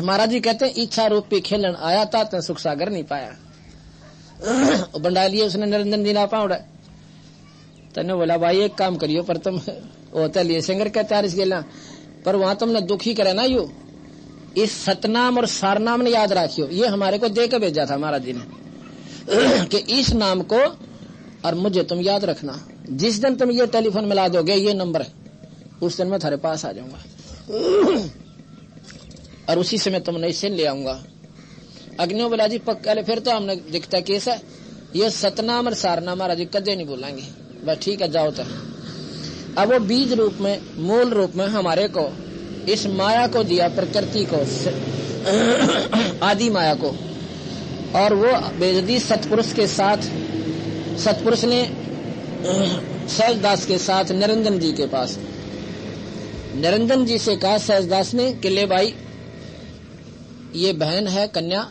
महाराज जी कहते हैं इच्छा रूपी खेलन आया था तो सुख सागर नहीं पाया। बंडा लिए उसने निरंजन जी ना पाउड़ा। तेने बोला भाई एक काम करियो, पर तुम होता लिए सिंगर के तैयार इस गेला, पर वहां तुमने दुखी करे ना, यू इस सतनाम और सारनाम ने याद रखियो, ये हमारे को दे के भेजा था महाराज जी ने कि इस नाम को और मुझे तुम याद रखना, जिस दिन तुम ये टेलीफोन मिला दोगे ये नंबर है, उस दिन मैं थारे पास आ जाऊंगा और उसी से मैं तुमने इससे ले आऊंगा। अग्नियो बोला जी पक्का, फिर तो हमने दिखता केस है, ये सतनाम और सारनाम महाराज जी कदे नहीं बोलेंगे। बस ठीक है जाओ। तो अब वो बीज रूप में मूल रूप में हमारे को इस माया को दिया, प्रकृति को, आदि माया को, और वो बेजदी सतपुरुष के साथ, सतपुरुष ने सहजदास के साथ निरंजन जी के पास, निरंजन जी से कहा सहजदास ने कि ले भाई ये बहन है कन्या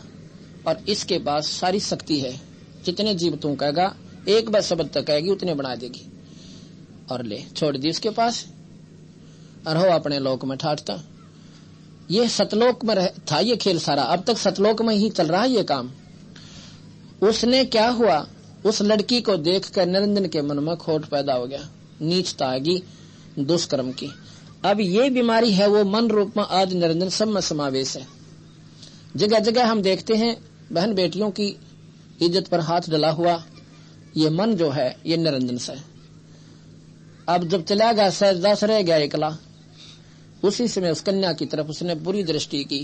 और इसके पास सारी शक्ति है, जितने जीव तू कहेगा एक बार शब्द तक कहेगी उतने बना देगी, और ले छोड़ दी उसके पास और हो अपने लोक में ठाटता। ये सतलोक में था ये खेल सारा, अब तक सतलोक में ही चल रहा है ये काम। उसने क्या हुआ, उस लड़की को देखकर निरंजन के मन में खोट पैदा हो गया, नीचता आ गई दुष्कर्म की। अब ये बीमारी है वो मन रूप में आज निरंजन सब में समावेश है। जगह जगह हम देखते हैं बहन बेटियों की इज्जत पर हाथ डला हुआ, ये मन जो है ये निरंजन से। अब जब चला गया सहजदास रह गया एकला, उसी समय उस कन्या की तरफ उसने बुरी दृष्टि की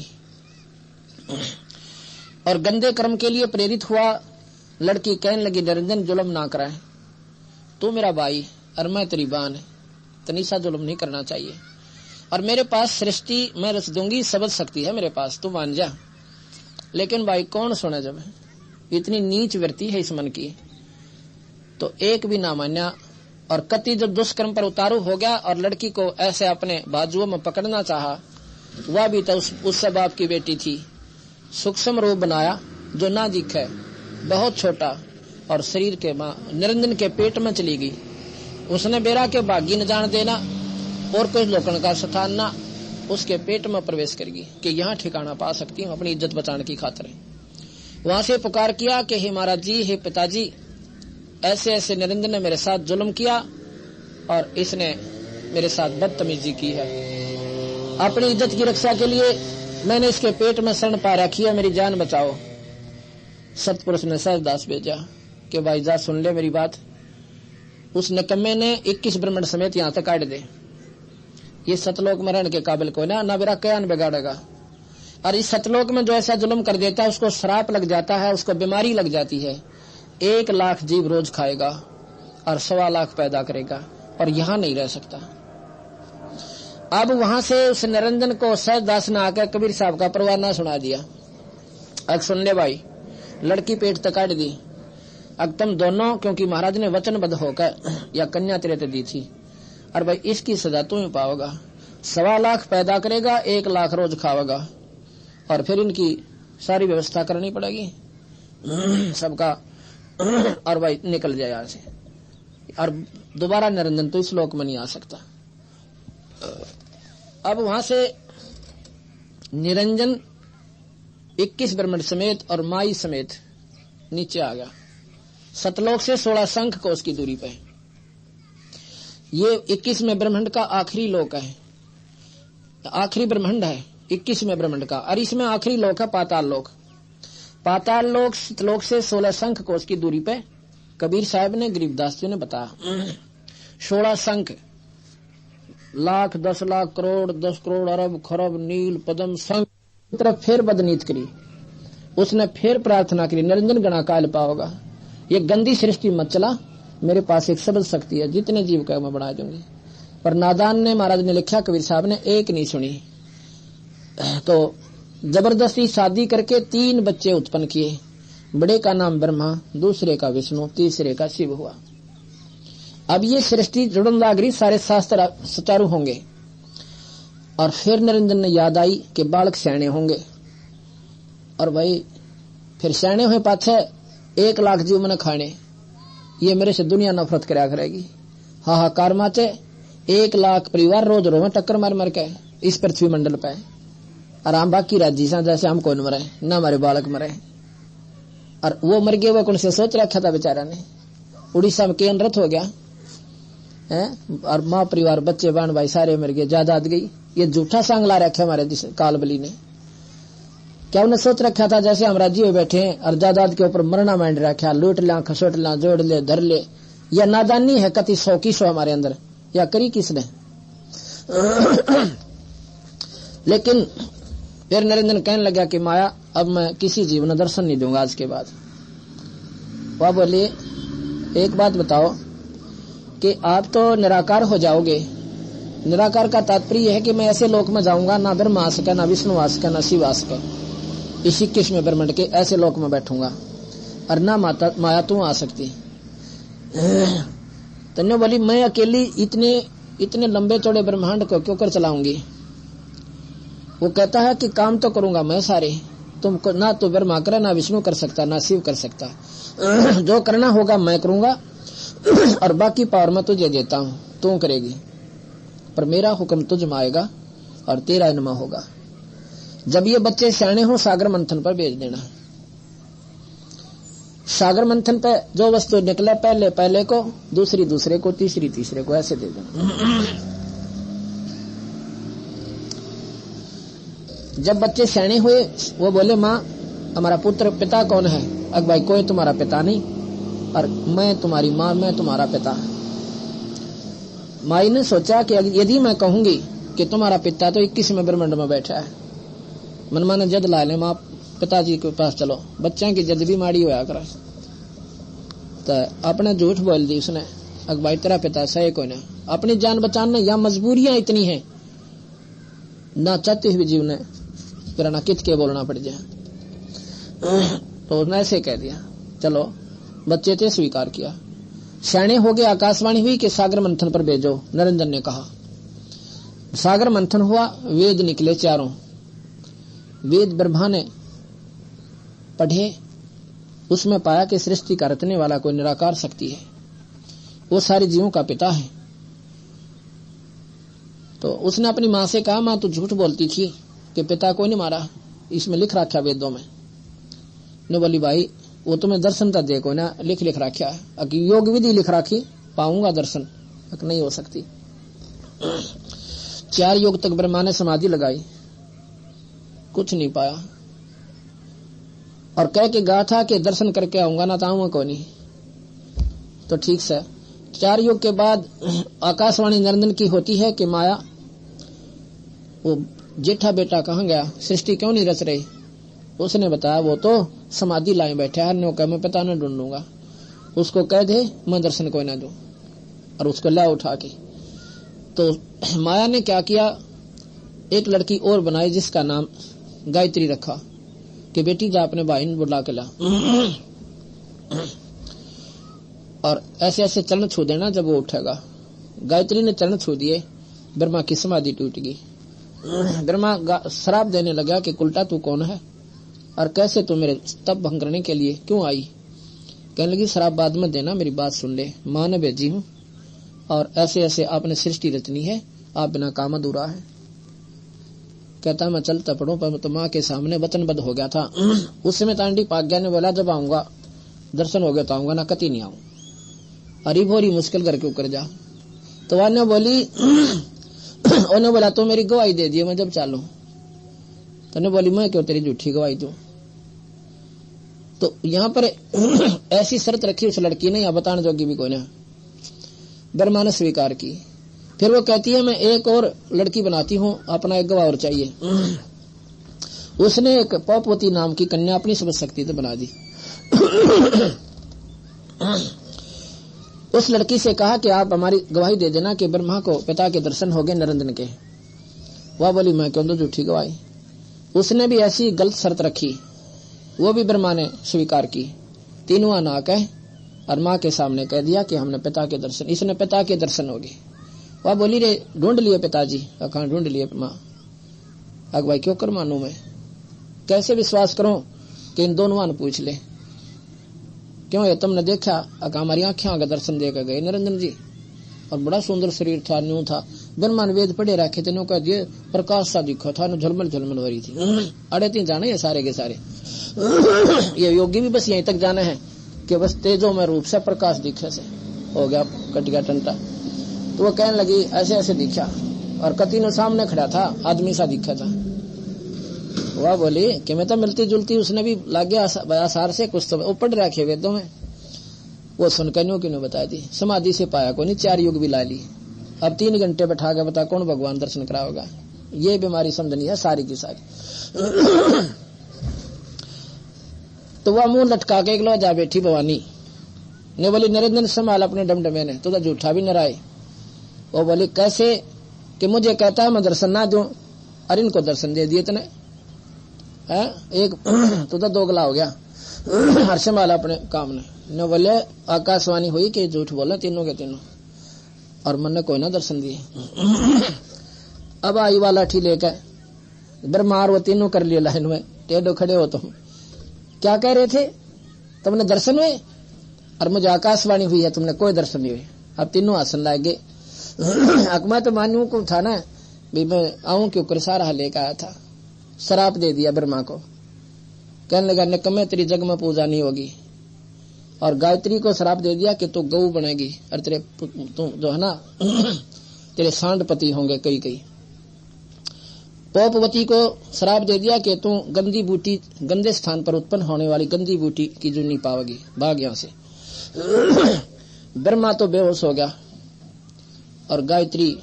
और गंदे कर्म के लिए प्रेरित हुआ। लड़की कहने लगी निरंजन जुल्म ना कराए, तू मेरा भाई और मैं तेरी बहन है, तनीसा जुल्म नहीं करना चाहिए, और मेरे पास सृष्टि मैं रच दूंगी, सबद शक्ति है मेरे पास, तू मान जा। लेकिन भाई कौन सुने, जब इतनी नीच वृत्ति है इस मन की, तो एक भी ना मान्या। और कति जब दुष्कर्म पर उतारू हो गया और लड़की को ऐसे अपने बाजुओं में पकड़ना चाहा, वह भी तो उस बाप की बेटी थी, सूक्ष्म रूप बनाया जो ना दिखे, बहुत छोटा, और शरीर के मां निरंजन के पेट में चली गई। उसने बेरा के बागी न जान देना और कुछ लोकन का स्थान ना, उसके पेट में प्रवेश करेगी कि यहाँ ठिकाना पा सकती हूँ अपनी इज्जत बचाने की खातिर। वहां से पुकार किया कि हे महाराज जी, हे पिताजी, ऐसे ऐसे निरंजन ने मेरे साथ जुल्म किया और इसने मेरे साथ बदतमीजी की है, अपनी इज्जत की रक्षा के लिए मैंने इसके पेट में शरण पा रखी है, मेरी जान बचाओ। सतपुरुष ने सहजदास भेजा कि भाई जा सुन ले मेरी बात। उस निकम्मे ने 21 ब्रह्मंड समेत यहाँ तक काट दे, ये सतलोक में रहने के काबिल कोई ना मेरा कयान बिगाड़ेगा। और इस सतलोक में जो ऐसा जुल्म कर देता है उसको श्राप लग जाता है, उसको बीमारी लग जाती है, 1 लाख जीव रोज खाएगा और 1.25 लाख पैदा करेगा और यहाँ नहीं रह सकता। अब वहां से उस निरंजन को सहजदास ने आकर कबीर साहब का परवाना सुना दिया। अब सुन ले भाई, लड़की पेट तक काट दी, अब तुम दोनों, क्योंकि महाराज ने वचनबद्ध होकर या कन्या तेरे ते दी थी, और भाई इसकी सजा तू ही पाओगा, 1.25 लाख पैदा करेगा, 1 लाख रोज खाओगा, और फिर इनकी सारी व्यवस्था करनी पड़ेगी सबका, और भाई निकल जाए यहाँ से, और दोबारा निरंजन तो इस लोक में नहीं आ सकता। अब वहां से निरंजन 21 ब्रह्मंड समेत और माई समेत नीचे आ गया, सतलोक से 16 शंख कोस की दूरी पे। ये 21वें ब्रह्मंड का आखिरी लोक है, आखिरी ब्रह्मंड है 21वें ब्रह्मंड का, और इसमें आखिरी लोक है पाताल लोक। पाताल लोक सतलोक से 16 शंख कोस की दूरी पे कबीर साहब ने, गरीबदास जी ने बताया, 16 शंख, लाख, 10 लाख, करोड़, 10 करोड़, अरब, खरब, नील, पदम, शंख तरफ फिर बदनीत करी। उसने फिर प्रार्थना करी, निरंजन गणा काल पाओगा, ये गंदी सृष्टि मत चला, मेरे पास एक शब्द शक्ति है, जितने जीव का मैं बना दूंगी। पर नादान ने, महाराज ने लिखा, कबीर साहब ने, एक नहीं सुनी। तो जबरदस्ती शादी करके 3 बच्चे उत्पन्न किए। बड़े का नाम ब्रह्मा, दूसरे का विष्णु, तीसरे का शिव हुआ। अब ये सृष्टि जुड़न लागरी, सारे शास्त्र सुचारू होंगे। और फिर नरेंद्र ने याद आई कि बालक सैने होंगे, और भाई फिर सैने हुए पाछे 1 लाख जीव मैंने खाने, ये मेरे से दुनिया नफरत कराया करेगी। हाहाकार माचे, 1 लाख परिवार रोज रोवे टक्कर मार मार के इस पृथ्वी मंडल पे, आराम बाकी राजी सा जैसे हम कौन मरे, न हमारे बालक मरे। और वो मर गए, वो कौन से सोच रखा था बेचारा ने। उड़ीसा में केन रथ हो गया है, और माँ परिवार बच्चे बाण भाई सारे मर गए, जायदाद गई। ये झूठा सांग ला रखा हमारे कालबली ने। क्या उन्हें सोच रखा था जैसे हम राजी हुए बैठे हैं और जायदाद के ऊपर मरना मांड रखा, लूट ला, खसोट ला, जोड़ ले, धर ले। यह नादानी है कति 100 की 100 हमारे अंदर, या करी किसने। लेकिन फिर नरेंद्र कहने लगा कि माया, अब मैं किसी जीव ने दर्शन नहीं दूंगा आज के बाद। वह बोले, एक बात बताओ कि आप तो निराकार हो जाओगे। निराकार का तात्पर्य है कि मैं ऐसे लोक में जाऊंगा, ना ब्रह्मा आ सके, ना विष्णु आ सके, ना शिव आ सके, इस 21वें ब्रह्मांड के ऐसे लोक में बैठूंगा, और ना माया तू आ सकती। तन्ने बोली, मैं अकेली इतने लंबे चौड़े ब्रह्मांड को क्यों कर चलाऊंगी। वो कहता है कि काम तो करूंगा मैं सारे, तुमको ना तो ब्रह्मा करे, ना विष्णु कर सकता, ना शिव कर सकता। जो करना होगा मैं करूंगा, और बाकी पावर मैं तुझे देता हूं, तू करेगी। पर मेरा हुक्म तुझ में आएगा और तेरा इनमा होगा। जब ये बच्चे सियाने हो, सागर मंथन पर भेज देना। सागर मंथन पे जो वस्तु निकले, पहले पहले को, दूसरी दूसरे को, तीसरी तीसरे को, ऐसे दे देना। जब बच्चे सियाने हुए, वो बोले, माँ हमारा पुत्र पिता कौन है। अग भाई, कोई तुम्हारा पिता नहीं, और मैं तुम्हारी माँ, मैं तुम्हारा पिता। माई ने सोचा कि यदि मैं कहूंगी कि तुम्हारा पिता तो 21वें ब्रह्मांड में बैठा है, मनमा ने जद ला ले, माँ पिताजी के पास चलो। बच्चों की जद भी माड़ी होया कर, तो अपने झूठ बोल दी उसने। अग भाई तेरा पिता सही कोई ना, अपनी जान बचाने या मजबूरियां इतनी है, ना चाहते हुए जीव ने फिर ना कित के बोलना पड़ जाए, तो उसने ऐसे कह दिया। चलो बच्चे थे, स्वीकार किया। सैने हो गए, आकाशवाणी हुई कि सागर मंथन पर भेजो। नरेंद्र ने कहा। सागर मंथन हुआ, वेद निकले 4। वेद ब्रह्मा ने पढ़े, उसमें पाया कि सृष्टि का रचने वाला कोई निराकार शक्ति है, वो सारे जीवों का पिता है। तो उसने अपनी माँ से कहा, माँ तू झूठ बोलती थी कि पिता को नहीं मारा, इसमें लिख रखा वेदों में। ने बोली, भाई वो तुम्हें दर्शन तो देखो ना, लिख रखा है, अगर योग विधि लिख रखी, पाऊंगा दर्शन, नहीं हो सकती। 4 युग तक ब्रह्मा ने समाधि लगाई, कुछ नहीं पाया, और कह के गा था कि दर्शन करके आऊंगा, ना ताऊंगा को नहीं। तो ठीक से 4 युग के बाद आकाशवाणी नरेंद्र की होती है कि माया, वो जेठा बेटा कहाँ गया, सृष्टि क्यों नहीं रच रही। उसने बताया, वो तो समाधि लाए बैठा है, नो कह मैं पिता न ढूंढूंगा, उसको कह दे मैं दर्शन कोई ना दूं, और उसको ला उठा के। तो माया ने क्या किया, एक लड़की और बनाई जिसका नाम गायत्री रखा कि बेटी जा अपने भाई ने बुला के ला, और ऐसे ऐसे चरण छू देना जब वो उठेगा। गायत्री ने चरण छू दिए, ब्रह्मा की समाधि टूट गई। ब्रह्मा श्राप देने लगा कि उल्टा तू कौन है और कैसे तू मेरे तप भंग करने के लिए क्यों आई। कहने लगी, श्राप बाद में देना, मेरी बात सुन ले, माँ ने भेजी हूँ और ऐसे ऐसे आपने सृष्टि रचनी है, आप बिना काम अधूरा है। कहता मैं चलता पढ़ू, पर तो माँ के सामने वचनबद्ध हो गया था। उस समय तांडी पाग्या ने बोला, जब आऊंगा दर्शन हो गया तो आऊंगा, ना कति नहीं आऊं, अरी भोरी मुश्किल करके ऊपर जा। तो वह ने बोली, उन्होंने बोला तो मेरी गवाही दे दी, मैं जब चालू। तो ने बोली, मैं क्यों तेरी झूठी गवाही दूं। तो यहाँ पर ऐसी शर्त रखी उस लड़की ने, या बताने जोगी भी कोई ना। ब्रह्मा ने स्वीकार की। फिर वो कहती है, मैं एक और लड़की बनाती हूँ, अपना एक गवाह और चाहिए। उसने एक पौपवती नाम की कन्या अपनी सब शक्ति से बना दी। उस लड़की से कहा कि आप हमारी गवाही दे देना कि ब्रह्मा को पिता के दर्शन हो गए निरंजन के। वह बोली मैं क्यों दूं झूठी गवाही। उसने भी ऐसी गलत शर्त रखी, वो भी ब्रह्मा ने स्वीकार की। तीनों ना कह और माँ के सामने कह दिया कि हमने पिता के दर्शन, इसने पिता के दर्शन हो गए। वह बोली रे ढूंढ लिए पिताजी। कहाँ ढूंढ लिए माँ। भाई क्यों कर मानू मैं, कैसे विश्वास करूं कि इन दोनों ने पूछ ले क्यों है तुमने देखा। हमारी आंखें आगे दर्शन देकर गए निरंजन जी, और बड़ा सुंदर शरीर था, न्यू था। ब्रह्मा ने वेद पढ़े रखे थे, कह दिए प्रकाश सा दिखा था, झलमल झलमल हो रही थी। अड़े तीन जाने ये सारे के सारे ये योगी भी बस यहीं तक जाना है कि बस तेजो में रूप से प्रकाश दिखे से हो गया, कट गया टंटा। तो वो कहने लगी ऐसे ऐसे दिखा, और कतीनों सामने खड़ा था, आदमी सा दिखा था। वह बोली कि मैं तो मिलती जुलती, उसने भी लाग गया आसार से कुछ तो वो पढ़ रखे वेदों में। वो सुनकर न्यू क्यों बता दी, समाधि से पाया को नहीं, 4 युग भी ला ली। अब 3 घंटे बैठा के बता कौन भगवान दर्शन कराओगा। ये बीमारी समझनी है सारी की सारी। तो वह मुंह लटका के एक जा बैठी भवानी ने बोली निरंजन संभाल अपने डमडमे ने, तो झूठा भी नराए। वो बोली कैसे कि मुझे कहता है मैं दर्शन ना दूं, अरे इनको दर्शन दे दिए तने है। एक तो दोगला हो गया। हर्ष माला अपने काम ने बोले आकाशवाणी हुई कि झूठ बोले तीनों के तीनों, और मन ने कोई ना दर्शन दिए। अब आई वाला ठी लेकर ब्रह्मार वो तीनों कर लिए लाइन में, टेढ़ो खड़े हो तुम, क्या कह रहे थे, तुमने दर्शन हुए और मुझे आकाशवाणी हुई है तुमने कोई दर्शन नहीं हुए। अब तीनों आसन लागे। अकमा तो मानू को था ना भी मैं आऊं क्यों कर सारा लेकर आया था। शराप दे दिया ब्रह्मा को, कहने लगा निकम्मे तेरी जग में पूजा नहीं होगी। और गायत्री को शराप दे दिया कि तू गऊ बनेगी और तेरे तू जो है ना तेरे सांडपति होंगे कई कई। पोपवती को शराप दे दिया कि तू गंदी बूटी, गंदे स्थान पर उत्पन्न होने वाली गंदी बूटी की जुन्नी पाओगी, भाग यहां से। ब्रह्मा तो बेहोश हो गया और गायत्री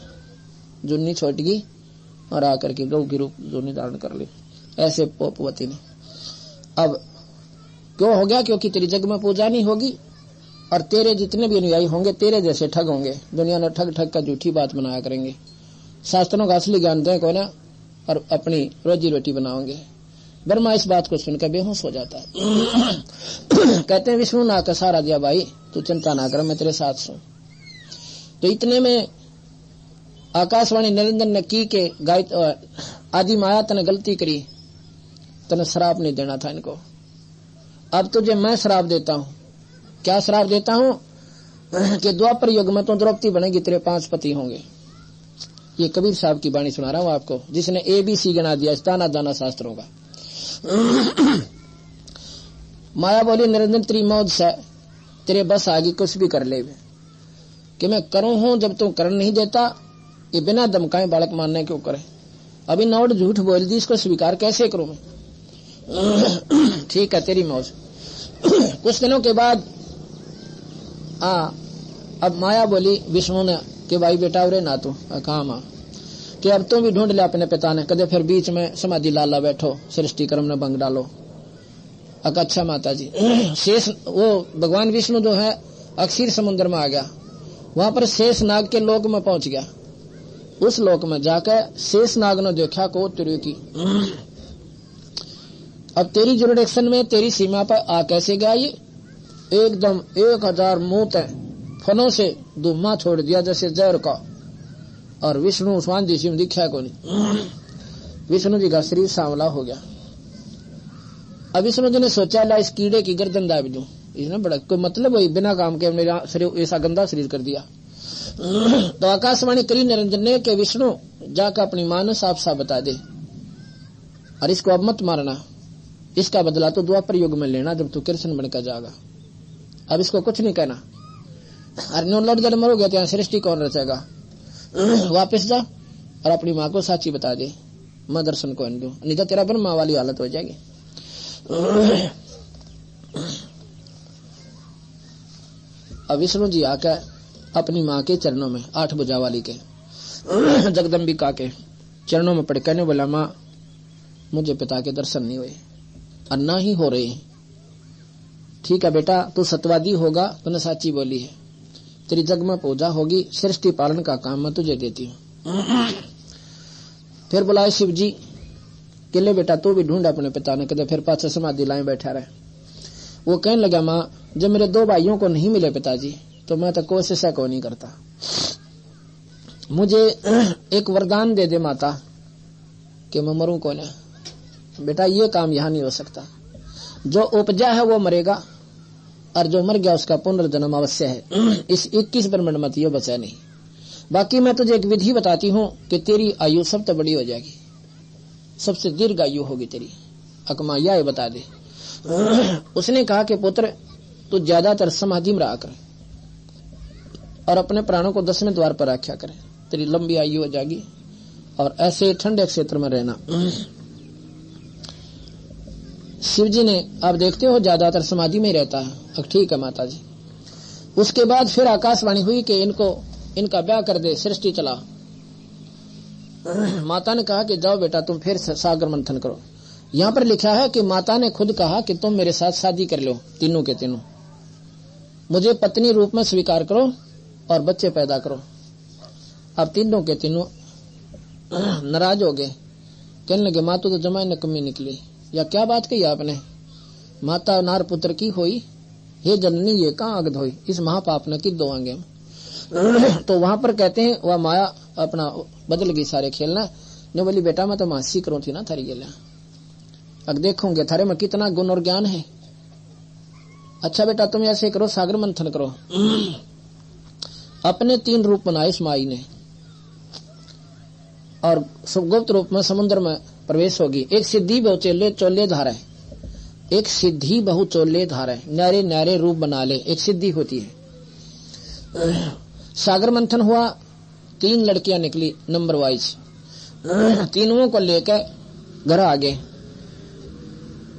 जुन्नी छोट गई और आकर के गौ की रूप जुन्नी धारण कर ली। ऐसे पोपवती ने। अब क्यों हो गया, क्योंकि तेरी जग में पूजा नहीं होगी और तेरे जितने भी अनुयायी होंगे तेरे जैसे ठग होंगे, दुनिया ने ठग ठग का झूठी बात बनाया करेंगे, शास्त्रों का असली ज्ञान दें को ना और अपनी रोजी रोटी बनाओगे। ब्रह्मा इस बात को सुनकर बेहोश हो जाता है। कहते हैं विष्णु ना का सहारा दिया, भाई तू चिंता ना कर मैं तेरे साथ हूं। तो इतने में आकाशवाणी निरंजन ने की के आदि माया तने गलती करी, तने श्राप नहीं देना था इनको। अब तुझे मैं श्राप देता हूं। क्या श्राप देता हूं कि द्वापर युग में तो द्रौपदी बनेगी, तेरे 5 पति होंगे। ये कबीर साहब की वाणी सुना रहा हूं आपको, जिसने ABC गिना दिया दाना दाना शास्त्रों का। माया बोली निरंजन तेरी मौज से तेरे बस आगे कुछ भी कर ले कि मैं करूं हूं, जब तू कर नहीं देता ये बिना धमकाए बालक मानने क्यों करे। अभी नौट झूठ बोल दी, इसको स्वीकार कैसे करूं मैं। ठीक है तेरी मौज। कुछ दिनों के बाद अब माया बोली विष्णु ने कि भाई बेटा उरे ना तू कहा मां कि अब तुम भी ढूंढ ले अपने पिता ने, कदे फिर बीच में समाधि लाला बैठो सृष्टि कर्म ने भंग डालो। अच्छा माता जी। शेष वो भगवान विष्णु जो है अक्षीर समुद्र में आ गया, वहां पर शेष नाग के लोक में पहुंच गया। उस लोक में जाकर शेष नाग ने देखा को तेरे की अब तेरी जुरिडिक्शन में तेरी सीमा पर आ कैसे गया ये। एकदम 1000 मुंह फनों से धुआं छोड़ दिया जैसे जहर का, और विष्णु स्वान जी में दिखा को नहीं। विष्णु जी का शरीर सांवला हो गया। अब विष्णु जी ने सोचा ला इस कीड़े की गर्दन दाब दूं, इसने बड़ा कोई मतलब वही बिना काम के मेरा शरीर ऐसा गंदा शरीर कर दिया। तो आकाशवाणी करी निरंजन ने कि विष्णु जाकर अपनी मां ने साफ साफ बता दे और इसको अब मत मारना, इसका बदला तो द्वापर युग में लेना जब तू कृष्ण बनकर जाएगा। अब इसको कुछ नहीं कहना, अरे नो लड़ जड़ मरोगे तो सृष्टि कौन रचेगा। वापिस जा और अपनी माँ को साची बता दे, मैं दर्शन को दूं, नहीं तो तेरा ब्रह्मा वाली हालत हो जाएगी। अब विष्णु जी आकर अपनी माँ के चरणों में 8 भुजा वाली के जगदम्बिका के चरणों में पड़ कहने बोला माँ मुझे पिता के दर्शन नहीं हुए और ना ही हो रहे, ठीक है बेटा, तू सत्यवादी होगा, तूने साची बोली है, तेरी जग में पूजा होगी, सृष्टि पालन का काम मैं तुझे देती हूँ। फिर बुलाए शिव जी, किले बेटा तू भी ढूंढ अपने पिता ने, कहते फिर पाछे समाधि लाए बैठा रहे। वो कहने लगा, माँ जब मेरे 2 भाइयों को नहीं मिले पिताजी, तो मैं तो कोशिश को नहीं करता, मुझे एक वरदान दे दे माता कि मैं मरूं कौन है। बेटा ये काम यहां नहीं हो सकता, जो उपजा है वो मरेगा, और जो मर गया उसका पुनर्जन्म अवश्य है। इस 21 ब्रह्मांड मत ये बचा नहीं। बाकी मैं तुझे एक विधि बताती हूँ कि तेरी आयु सबसे बड़ी हो जाएगी, सबसे दीर्घ आयु होगी तेरी। अकमा यह बता दे। उसने कहा कि पुत्र तू ज्यादातर समाधि में रहा कर और अपने प्राणों को 10वें द्वार पर रखा करे, तेरी लंबी आयु हो जाएगी, और ऐसे ठंडे क्षेत्र में रहना। शिव जी ने, आप देखते हो ज्यादातर समाधि में रहता है। ठीक है माता जी। उसके बाद फिर आकाशवाणी हुई कि इनका ब्याह कर दे, सृष्टि चला। माता ने कहा कि जाओ बेटा तुम फिर सागर मंथन करो। यहाँ पर लिखा है कि माता ने खुद कहा कि तुम मेरे साथ शादी कर लो, तीनों के तीनों, मुझे पत्नी रूप में स्वीकार करो और बच्चे पैदा करो। अब तीनों के तीनों नाराज हो गए, कहने लगे माँ तो जमाई नकमी निकली, या क्या बात कही आपने, माता नार पुत्र की होई, हे जननी ये कहाँ अगध होई, इस महापाप न की दो आंगे। तो वहां पर कहते हैं वह माया अपना बदल गई सारे खेलना ने, बोली बेटा मैं तो मासी करूं थी ना थारी गेला, अब देखोगे थारे में कितना गुण और ज्ञान है। अच्छा बेटा तुम ऐसे करो, सागर मंथन करो। अपने 3 रूप बनाए इस माई ने, और गुप्त रूप में समुद्र में प्रवेश होगी। एक सिद्धि बहु चोले धारा है, एक सिद्धि बहु चोले धारा है, नारे नारे रूप बना ले, एक सिद्धि होती है। सागर मंथन हुआ, 3 लड़कियां निकली नंबर वाइज, तीनों को लेकर घर आ गए।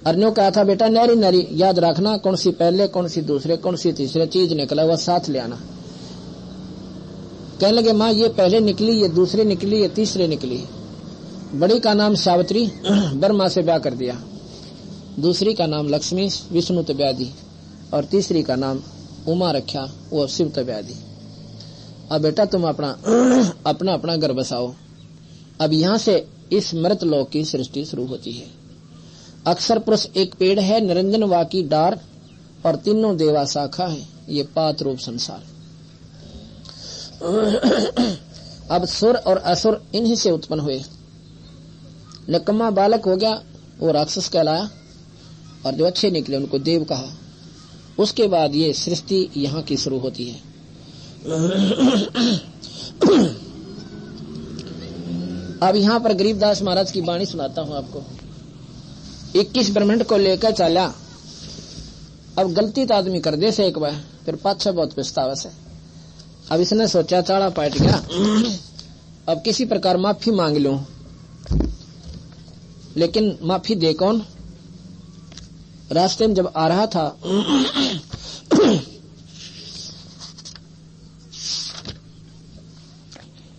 अर्नियों कहा था बेटा नारी नारी याद रखना, कौन सी पहले कौन सी दूसरे कौन सी तीसरे चीज निकला वह साथ ले आना। कहने लगे माँ ये पहले निकली, ये दूसरे निकली, ये तीसरे निकली। बड़ी का नाम सावित्री, ब्रह्मा से ब्याह कर दिया, दूसरी का नाम लक्ष्मी, विष्णु तो ब्याह दी, और तीसरी का नाम उमा रखा, वो शिव तो ब्याह दी। अब बेटा तुम अपना अपना घर बसाओ। अब यहाँ से इस मृत लोक की सृष्टि शुरू होती है। अक्षर पुरुष एक पेड़ है, निरंजन वा की डार, और तीनों देवा शाखा है, ये 5 रूप संसार। अब सुर और असुर इन्हीं से उत्पन्न हुए। निकम्मा बालक हो गया वो राक्षस कहलाया, और जो अच्छे निकले उनको देव कहा। उसके बाद ये सृष्टि यहाँ की शुरू होती है। अब यहाँ पर गरीबदास महाराज की वाणी सुनाता हूँ आपको। 21 ब्रह्मांड को लेकर चला। अब गलती तो आदमी कर दे से एक बार, फिर पाछा बहुत पछतावा से। अब इसने सोचा चाड़ा पाट गया, अब किसी प्रकार माफी मांग लूं, लेकिन माफी दे कौन। रास्ते में जब आ रहा था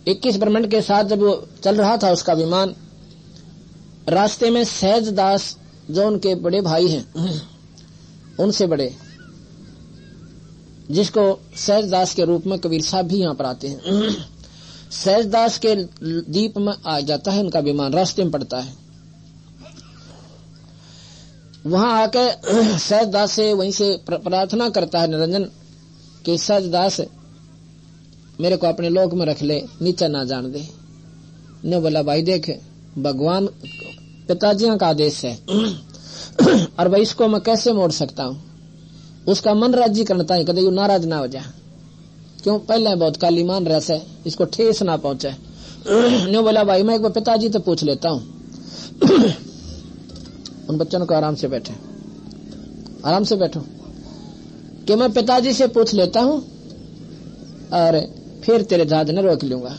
इक्कीस ब्रह्मांड के साथ जब वो चल रहा था उसका विमान, रास्ते में सहज दास जो उनके बड़े भाई हैं, उनसे बड़े, जिसको सहज दास के रूप में कबीर साहब भी यहाँ पर आते हैं। सहज दास के द्वीप में आ जाता है उनका विमान, रास्ते में पड़ता है। वहां आकर सहज दास से वहीं से प्रार्थना करता है निरंजन कि सहज दास मेरे को अपने लोक में रख ले, नीचे ना जान दे। ने बोला भाई देख, भगवान पिताजियों का आदेश है और भाई इसको मैं कैसे मोड़ सकता हूँ। उसका मन राजी करता है, कदे यू नाराज ना हो जा, क्यों पहले बहुत काली मान रहा से, इसको ठेस ना पहुंचे। ने बोला भाई मैं एक बार पिताजी तो पूछ लेता हूँ। उन बच्चों को आराम से बैठे, आराम से बैठो, कि मैं पिताजी से पूछ लेता हूँ और फिर तेरे जहाज न रोक लूंगा।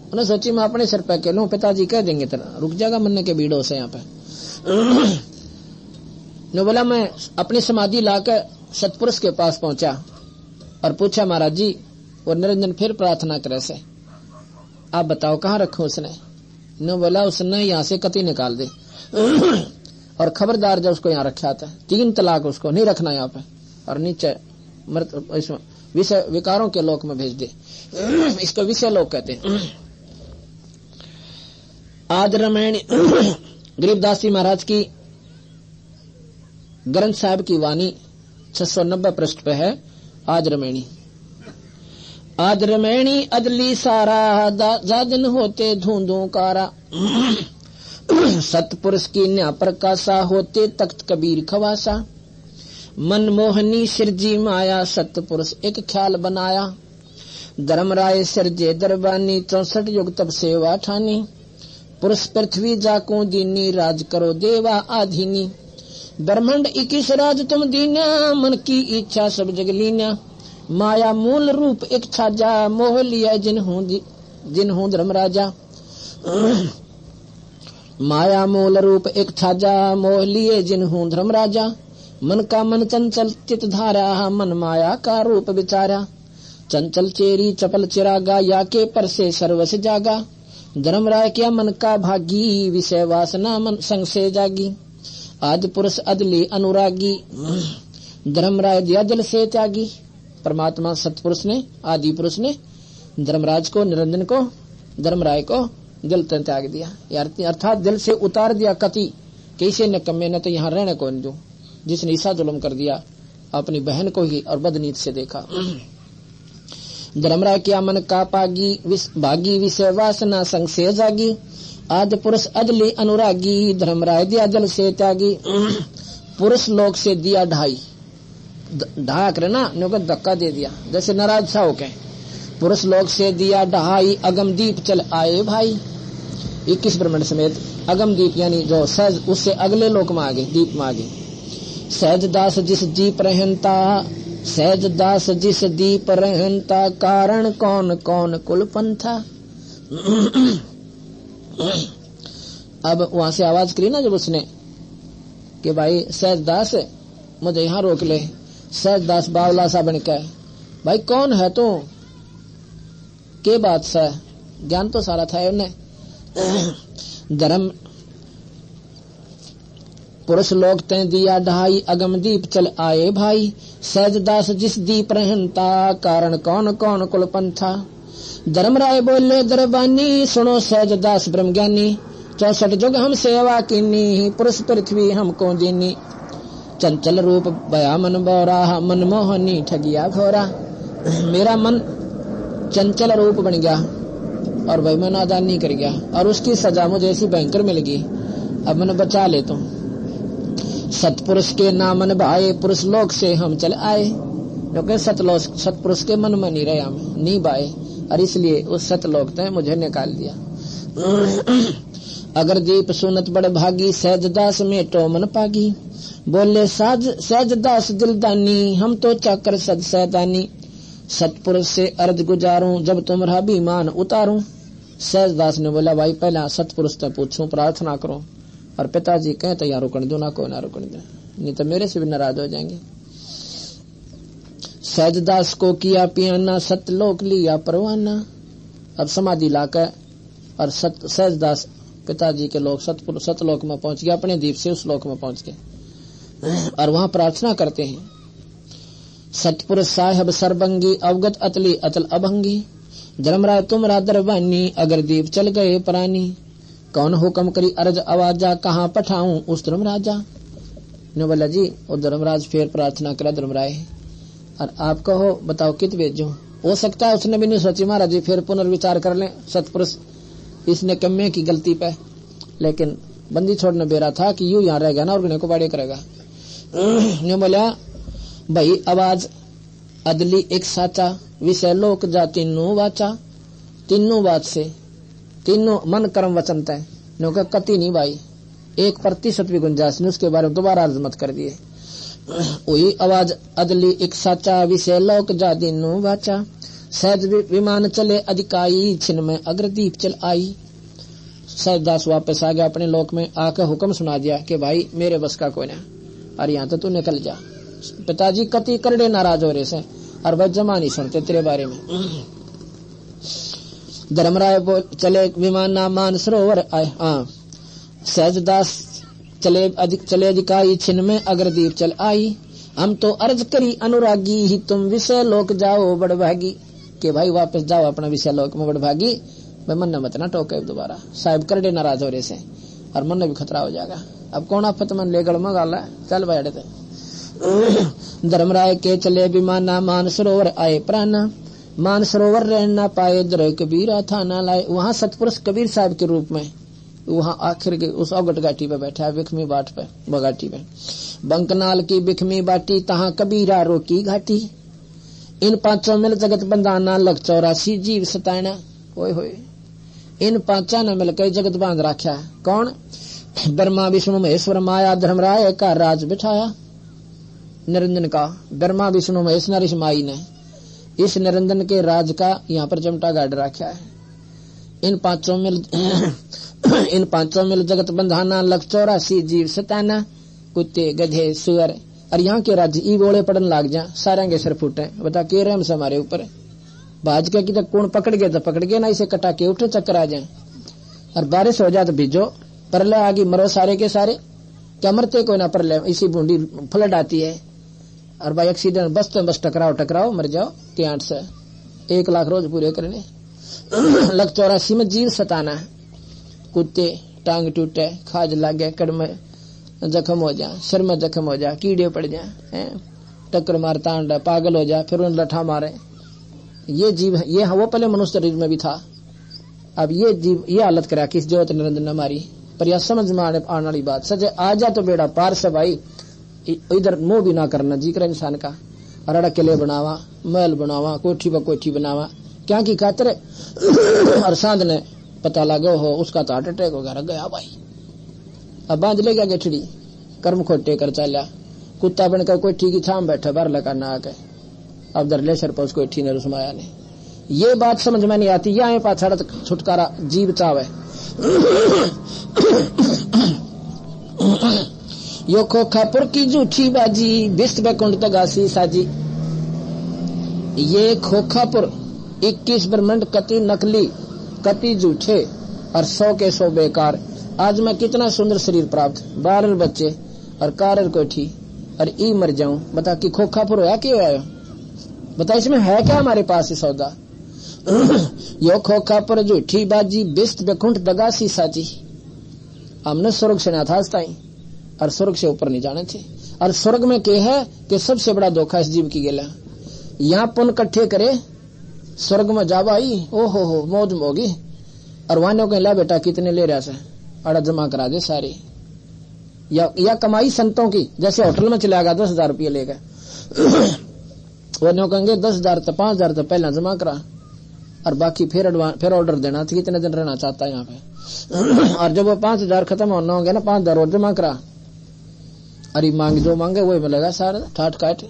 उन्हें सोची मैं अपने सिर पे कह लूं, पिताजी कह देंगे तेरा रुक जाएगा मरने के भीड़ों से यहाँ पे। ने बोला मैं अपनी समाधि लाकर सतपुरुष के पास पहुंचा और पूछा महाराज जी, और निरंजन फिर प्रार्थना करे से, आप बताओ कहाँ रखूं उसने। ने बोला उसने यहाँ से कति निकाल दे और खबरदार जब उसको यहाँ रखा था, 3 तलाक उसको नहीं रखना यहाँ पे। और नीचे मृत विषय विकारों के लोक में भेज दे। इसको विषय लोक कहते हैं। आज रामायण गरीबदास जी महाराज की ग्रंथ साहब की वाणी 690 पृष्ठ पे है। आज रमैणी अदली सारा जादन होते धूंधू कारा सतपुरुष की न्या प्रकाशा होते तख्त कबीर खवासा मनमोहनी सिरजी माया सतपुरुष एक ख्याल बनाया धर्मराय सिरजे दरबानी 64 युग तब सेवा ठानी पुरुष पृथ्वी जाको दीनी राज करो देवा आधीनी ब्रह्मांड 21 राज तुम दीना मन की इच्छा सब जग लीना माया मूल रूप एक छाजा मोह लिया जिन्हों धर्मराजा माया मूल रूप एक छाजा मोह लिए जिन्हों धर्मराजा मन का मन चंचल चित धारा मन माया का रूप विचारा चंचल चेरी चपल चिरागा या के पर से सर्वस जागा धर्मराय क्या मन का भागी विषय वासना मन संग से जागी आदि पुरुष अदली अनुरागी धर्मराय दिया जल से त्यागी। परमात्मा सतपुरुष ने आदि पुरुष ने धर्मराज को निरंजन को धर्मराय को दिल त्याग दिया अर्थात दिल से उतार दिया कति कैसे न कमे न तो यहाँ रहने को न दूं जिसने ईसा जुल्म कर दिया अपनी बहन को ही और बदनीत से देखा। धर्मराय क्या मन का भागी विषय वासना संग से जागी आदि पुरुष अदली अनुरागी धर्मराय दिया जल से त्यागी। पुरुष लोक से दिया ढाई ढहा करे ना धक्का दे दिया जैसे नाराज सा हो के पुरुष लोक से दिया ढहाई अगम दीप चल आए भाई 21 ब्रह्मांड समेत अगम दीप यानी जो सहज उससे अगले लोक में आगे दीप में आगे सहज दास जिस दीप रहनता सहज दास जिस दीप रहनता कारण कौन कौन कुल पंथा। अब वहां से आवाज करी ना जब उसने कि भाई सहज दास मुझे यहाँ रोक ले। सहज दास बावला सा बन के भाई कौन है तू के बात सा ज्ञान तो सारा था उन्हें धर्म पुरुष लोग ते दिया ढाई अगम दीप चल आए भाई सहज दास जिस दीप रहनता कारण कौन कौन कुल पंथा। धर्मराय बोले दरबानी सुनो सहज दास ब्रह्म ज्ञानी 64 जुग हम सेवा कीनी पुरुष पृथ्वी हमको दीनी चंचल रूप बया मन बोरा मनमोहनी ठगिया घोरा। मेरा मन चंचल रूप बन गया और भाई मैं नादान नहीं कर गया और उसकी सजा मुझे ऐसी भयंकर मिल गई अब मैंने बचा ले तुम। सतपुरुष के नामन भाए पुरुष लोक से हम चल आए क्योंकि सतपुरुष के मन में नहीं रहे हम नहीं भाए और इसलिए उस सतलोक ने मुझे निकाल दिया। अगर दीप सुनत बड़ भागी सहज दास में तो मन पागी बोले सहज दास दिलदानी हम तो चाकर सद सैतानी सतपुरुष से अर्ज गुजारूं जब तुम्हारा बीमान उतारूं। सहज दास ने बोला भाई पहला सतपुरुष से पूछूं प्रार्थना करो और पिताजी कहें तो यहाँ रुकने दो ना को ना रुकने दो नहीं तो मेरे से भी नाराज हो जाएंगे। सहजदास को किया पियाना सतलोक लिया परवाना। अब समाधि लाकर और सहजदास पिताजी के लोग सतलोक में पहुंच गया अपने दीप से उस लोक में पहुंच गए और वहां प्रार्थना करते हैं। सतपुरुष साहेब सरबंगी अवगत अतली अतल अभंगी धर्मराय तुमरा दरबानी अगर दीप चल गए प्राणी कौन हुक्म करी अर्ज आवाजा कहाँ पठाऊं उस धर्मराजा ने बोला जी और धर्मराज फिर प्रार्थना करा धर्मराय और आप कहो बताओ कित भेजो। हो सकता है उसने भी नहीं सोची महाराज जी फिर पुनर्विचार कर लें सतपुरुष इसने कम्मे की गलती पे लेकिन बंदी छोड़ने बेरा था कि यूं यहाँ रहेगा ना और गुने को बाड़े करेगा। ने बोला भाई आवाज अदली एक साचा विषय लोक जा तीनों वाचा तीनों बात से तीनों मन कर्म वचन तय का कति नहीं भाई 1% भी गुंजाइश नहीं उसके बारे में दोबारा अर्ज मत कर दिए। वही आवाज अदली एक साचा विषय लोक जा तीनों वाचा सहज विमान चले अधिकाई छिन में अग्रदीप चल आई। सहजदास वापस आ गया अपने लोक में आकर हुक्म सुना दिया कि भाई मेरे बस का कोई ना और यहाँ तो तू निकल जा। पिताजी कति करड़े नाराज हो रहे से और भाई जमा नहीं सुनते तेरे बारे में। धर्मराय चले विमान ना मान सरोवर आए सहजदास चले अधिकाई छिन में अग्रदीप चल आई हम तो अर्ज करी अनुरागी ही तुम विषय लोक जाओ बड़भागी, के भाई वापस जाओ अपना विषय लोक में बड़भागी। मैं मन मत ना टोके दोबारा, साहब कर दे नाराज हो रहे से और मन भी खतरा हो जाएगा। अब कौन आफत मन ले गड़ में गाला चल बैठे थे। धर्मराय के चले विमाना मान सरोवर आए प्राणा, मान सरोवर रह ना पाए द्र कबीरा था ना लाए। वहां सतपुरुष कबीर साहब के रूप में वहां आखिर के उस अवगट घाटी पे बैठा है, बिखमी बाट पे बघाटी पे। बंकनाल की बिखमी बाटी तहां कबीरा रोकी घाटी, इन पांचों मिल जगत बंधाना लग 84 जीव सताना। ओए होए, इन पांचा ने मिलकर जगत बांध रखा है। कौन? ब्रह्मा विष्णु महेश्वर माया धर्मराय का राज बिठाया। निरंजन का ब्रह्मा विष्णु महेश नरिश माई ने इस निरंजन के राज का यहाँ पर चमटा गाड़ रखा है। इन पांचों मिल जगत बंधाना लग 84 जीव सताना, कुत्ते गधे सुअर। और यहाँ के राज्य ई बोले पड़न लाग जा, सारे के सिर फूटे। बता के रहे हमसे हमारे ऊपर भाज के कि तक कौन पकड़ गया तो पकड़ गया, ना इसे कटा के उठे चक्कर आ जाए। और बारिश हो जाए तो भिजो, परले आगे मरो सारे के सारे। क्या मरते कोई ना परले, इसी बूंदी फ्लड आती है। और भाई एक्सीडेंट बस तो बस टकराओ मर जाओ। 8 से 1 लाख रोज पूरे करने। लग 84 में जीव सताना, कुत्ते टांग टूटे, खाज लग गए, कड़ में जख्म हो जा, सिर में जख्म हो जा, कीड़े पड़ जाए, टक्कर मार तांडा पागल हो जा, फिर उन लठा मारे। ये जीव ये वो पहले मनुष्य शरीर में भी था। अब ये जीव ये हालत करा किस ज्योत निरंजन ने मारी। पर यह समझ में आने वाली बात सजे आ जा तो बेड़ा पार से भाई, इधर मुंह भी ना करना जी कर इंसान का। अरड़ा किले बनावा, महल बनावा, कोठी पर कोठी बनावा, क्या की खातर। और सांध ने पता लगा हो उसका तो हार्ट अटैक वगैरह गया भाई। अब बांध ले गया गेठड़ी, कर्म खोटे कर चला, कुत्ता बनकर कोठी की छाम बैठा बार लगा ना आके। अब दरलेसर पर उसको कोठी ने रुसमाया ने। ये बात समझ में नहीं आती, या पाछड़ छुटकारा जीव चावे। यो खोखापुर की झूठी बाजी बिस्त बैकुंठ तगासी साजी। ये खोखापुर 21 ब्रह्मंड कति नकली कति झूठे और 100 के 100 बेकार। आज मैं कितना सुंदर शरीर प्राप्त, 12 बच्चे और कारर कोठी और ई मर जाऊं। बता कि खोखापुर होया क्यों आयो? बता इसमें है क्या हमारे पास ये सौदा? यो खोखापुर झूठी बाजी बिस्त बैकुंठ तगासी साजी। हमने स्वर्ग से ना था और स्वर्ग से ऊपर नहीं जाने थे। और स्वर्ग में क्या है कि सबसे बड़ा धोखा इस जीव की गेला। यहाँ पुण्य इकट्ठे करे, स्वर्ग में जावा आई, ओहो मौज होगी। और वहां कहीं ला बेटा कितने ले रहा से, अड़ा जमा करा दे सारी। या कमाई संतों की, जैसे होटल में चला गया 10,000 रुपये ले गए, वो कहेंगे 10,000 तो 5,000 तो पहला जमा करा और बाकी फिर ऑर्डर देना था कितने दिन रहना चाहता है यहाँ पे। और जब वो 5,000 खत्म होना होंगे ना, 5,000 और जमा करा। अरे मांग जो मांगे वही मिलेगा सारा ठाट काट।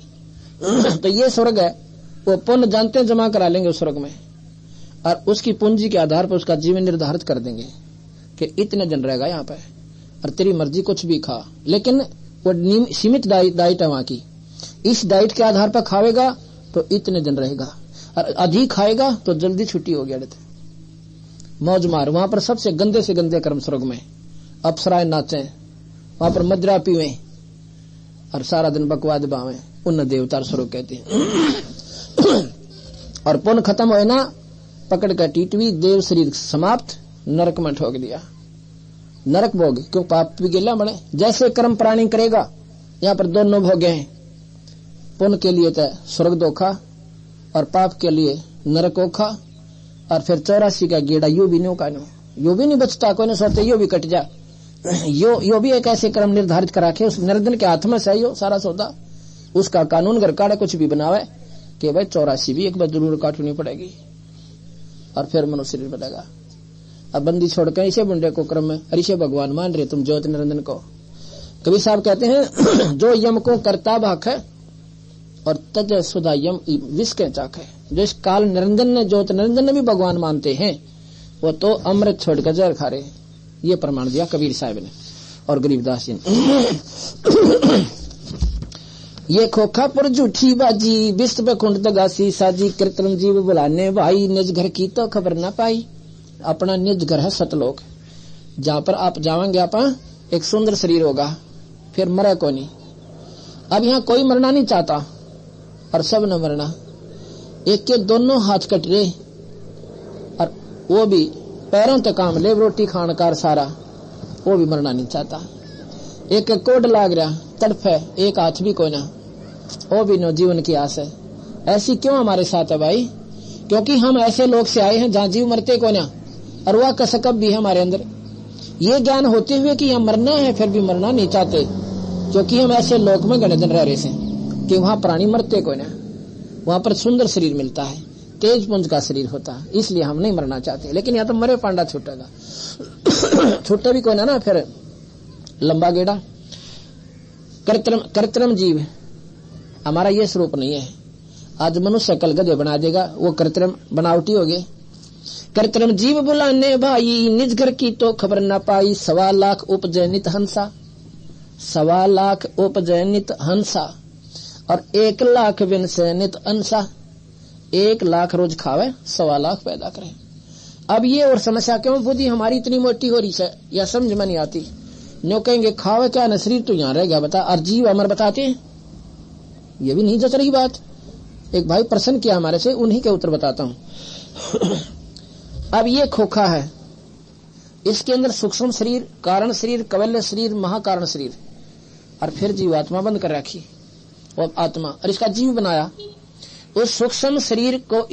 तो ये स्वर्ग है, वो पुण्य जानते हैं जमा करा लेंगे उस स्वर्ग में, और उसकी पूंजी के आधार पर उसका जीवन निर्धारित कर देंगे कि इतने दिन रहेगा यहाँ पे और तेरी मर्जी कुछ भी खा। लेकिन वो सीमित डाइट है वहां की। इस डाइट के आधार पर खाएगा तो इतने दिन रहेगा, और अधिक खाएगा तो जल्दी छुट्टी हो गया। मौज मार। वहां पर सबसे गंदे से गंदे कर्म स्वर्ग में, अप्सराएं नाचे, वहां पर मदिरा पीवे और सारा दिन बकवाद बावे, उन देवता स्वर्ग कहते हैं। और पुण्य खत्म हो ना, पकड़ कर टीटवी, देव शरीर समाप्त, नरक में ठोक दिया। नरक भोग, क्यों पाप भी गिला बड़े। जैसे कर्म प्राणी करेगा, यहाँ पर दोनों भोगे हैं। पुण्य के लिए तो स्वर्ग धोखा और पाप के लिए नरक ओखा। और फिर 84 का गेड़ा यो भी नहीं बचता, कोई नहीं सोचते यो भी कट जा। यो भी एक ऐसे कर्म निर्धारित करा के उस निर्धन के हाथ में सही हो सारा सौदा। उसका कानून घर काड़े कुछ भी बनावे कि भाई 84 भी एक बार जरूर काटनी पड़ेगी और फिर मनुष्य शरीर बनेगा। अब बंदी छोड़कर इसे बुंडे को क्रम में अरिशे भगवान मान रहे तुम ज्योति निरंजन को। कबीर साहब कहते हैं जो यम को करता भाख है और तज सुधा यम विष के चाक है। जो इस काल निरंजन ने ज्योति निरंजन ने भी भगवान मानते हैं वो तो अमृत छोड़कर जहर खा रहे। ये प्रमाण दिया कबीर साहब ने और गरीबदास जी ने। ये खोखापुर झूठी बाजी विश्व पे कुंड दगासी साजी कृत्रिम जीव बुलाने भाई निज घर की तो खबर ना पाई। अपना निज घर है सतलोक, जहाँ पर आप जाएंगे आप एक सुंदर शरीर होगा, फिर मरे को नहीं। अब यहाँ कोई मरना नहीं चाहता और सब न मरना। एक के दोनों हाथ कट रहे और वो भी पैरों तक काम ले रोटी खानकार सारा, वो भी मरना नहीं चाहता। एक कोड लाग रहा तड़फ है, एक हाथ भी कोई ना, वो भी नो जीवन की आस है। ऐसी क्यों हमारे साथ है भाई? क्योंकि हम ऐसे लोग से आए हैं जहाँ जीव मरते को ना, और वह कसकब भी है हमारे अंदर। ये ज्ञान होते हुए कि हम मरना है फिर भी मरना नहीं चाहते, क्योंकि हम ऐसे लोक में गणे दिन रह रहे हैं कि वहां प्राणी मरते कोई ना, वहां पर सुंदर शरीर मिलता है, तेज पुंज का शरीर होता है, इसलिए हम नहीं मरना चाहते। लेकिन यहाँ तो मरे पांडा छूटेगा छूटे भी कोई ना फिर लंबा गेड़ा। कृत्रिम जीव हमारा ये स्वरूप नहीं है। आज मनुष्य कल गधे बना देगा, वो कृत्रिम बनावटी हो गए। कृत्रिम जीव बुलाने भाई, निज घर की तो खबर न पाई। 1.25 लाख उपजय नित हंसा, 1.25 लाख उपजय नित हंसा, और 1 लाख बिन से नित अंसा। 1 लाख रोज खावे, 1.25 लाख पैदा करे। अब ये और समस्या क्यों? बुद्धि हमारी इतनी मोटी हो रही है, या समझ में नहीं आती। न्यो कहेंगे खावे क्या न, शरीर तो यहाँ रह गया बता, और जीव अमर बताते हैं, ये भी नहीं जच रही बात। एक भाई प्रश्न किया हमारे से, उन्हीं के उत्तर बताता हूं। अब ये खोखा है, इसके अंदर सूक्ष्म शरीर, कारण शरीर, कवल्य शरीर, महाकारण शरीर, और फिर जीवात्मा बंद कर रखी और आत्मा, और इसका जीव बनाया। उस सूक्ष्म शरीर को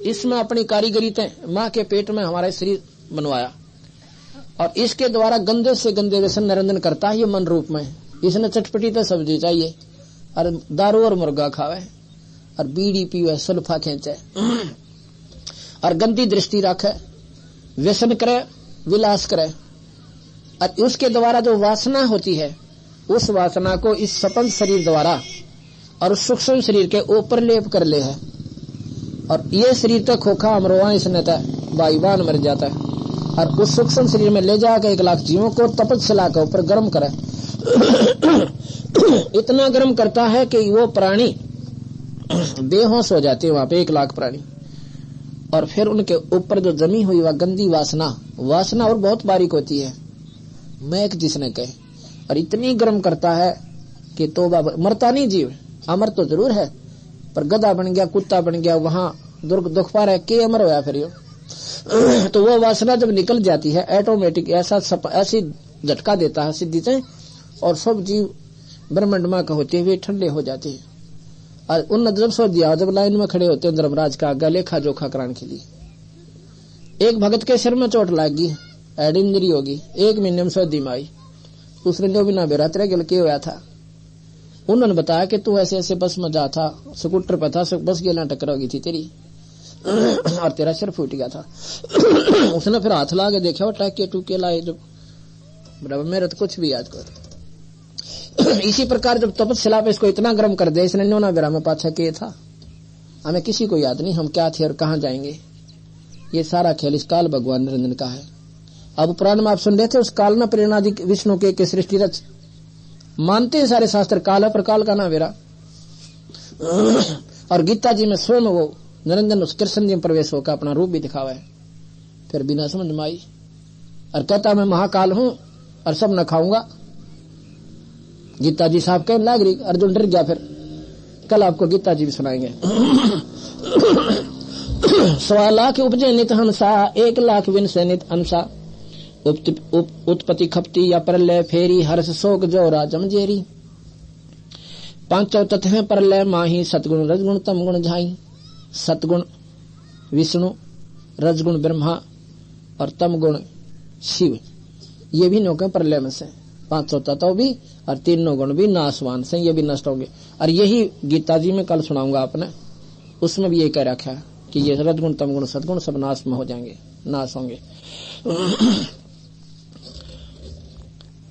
इसमें अपनी कारीगरी थे माँ के पेट में हमारा शरीर बनवाया, और इसके द्वारा गंदे से गंदे व्यसन निरंजन करता है ये मन रूप में। इसने चटपटी तो सब्जी चाहिए, और दारू और मुर्गा खावे, और बीड़ी पीवे, सुल्फा खींचे, और गंदी दृष्टि रखे, व्यसन करे, विलास करे, और उसके द्वारा जो वासना होती है उस वासना को इस सपन शरीर द्वारा और उस सूक्ष्म शरीर के ऊपर लेप कर ले है। और ये शरीर तो खोखा अमरोआ, इसने तो बाईबान मर जाता है, और उस सूक्ष्म शरीर में ले जाकर 1 लाख जीवों को तपस्या के ऊपर गर्म करे। इतना गर्म करता है कि वो प्राणी बेहोश हो जाते हैं वहां पे, 1 लाख प्राणी। और फिर उनके ऊपर जो जमी हुई वह गंदी वासना और बहुत बारीक होती है, मैक जिसने कहे, और इतनी गर्म करता है कि तोबा। मरता नहीं जीव, अमर तो जरूर है, पर गधा बन गया, कुत्ता बन गया, वहां दुख पा रहा है के अमर होया फिर यो। तो वो वासना जब निकल जाती है ऑटोमेटिक ऐसी झटका देता है सिद्धि से, और सब जीव ब्रह्मांड मां का होते हुए ठंडे हो जाते हैं। और उन जब सो दिया, जब लाइन में खड़े होते हैं धर्मराज का आज्ञा लेखा जोखा कराने के लिए। एक भगत के सिर में चोट लग गई, हेड इंजरी होगी, 1 महीने में सर्दी में आई। दूसरे ने भी ना बेरा तेरा गिल के हुआ था। उन्होंने बताया कि तू ऐसे ऐसे बस में जा था, स्कूटर पर था, बस गेला टक्कर हो गई थी तेरी, और तेरा सिर फूट गया था। उसने फिर हाथ ला के देखा, टाके टूके लाए, जो मेरा तो कुछ भी याद कर। इसी प्रकार जब तपस्या पे इसको इतना गर्म कर दे, इसने नोना बेरा में पाछा किया था, हमें किसी को याद नहीं हम क्या थे और कहां जाएंगे। ये सारा खेल इस काल भगवान निरंजन का है। अब पुराण में आप सुन रहे थे, उस काल न प्रेरणादि विष्णु के सृष्टि रच मानते हैं सारे शास्त्र, काल है पर काल का ना मेरा। और गीता जी में स्वयं वो निरंजन उस कृष्ण जी में प्रवेश होकर अपना रूप भी दिखावा है। फिर बिना समझ में आई और कहता मैं महाकाल हूं और सब न खाऊंगा। गीता जी साहब कहने लग रही, अर्जुन डर गया। फिर कल आपको गीता जी भी सुनाएंगे। 1.25 लाख उपजे नित हंसा, 1 लाख विन से नित अंसा। उत्पत्ति खपती या प्रलय फेरी, हर्ष शोक जोरा जमजेरी। 5 तत्व प्रलय माही, सतगुण रजगुण तम गुण झाई। सतगुण विष्णु, रजगुण ब्रह्मा और तम गुण शिव, ये भी नौके प्रलय में से 500 तत्व भी और 3 गुण भी नाशवान से, ये भी नष्ट होंगे। और यही गीता जी में कल सुनाऊंगा आपने, उसमें भी ये कह रखा है कि ये रजगुण तम गुण सदगुण सब नाश में हो जाएंगे, नाश होंगे।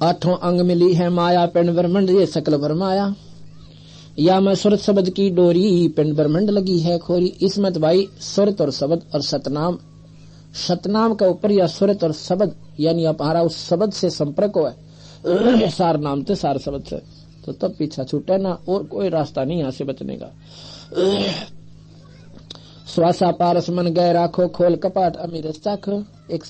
8 अंग मिली है माया, पिंड ब्रह्मंड ये सकल भरमाया। या मैं सुरत शब्द की डोरी, पिंड ब्रह्मंड लगी है खोरी। इसमें तो भाई सुरत और शब्द और सतनाम का ऊपर या सुरत और शब्द, यानी हमारा उस शब्द से संपर्क हो है, सार नाम से सार शब्द से, तो तब पीछा छूटे ना, और कोई रास्ता नहीं यहाँ से बचने का। श्वासा पारस मन गए राखो, खोल कपाट अमीर चाखो। एक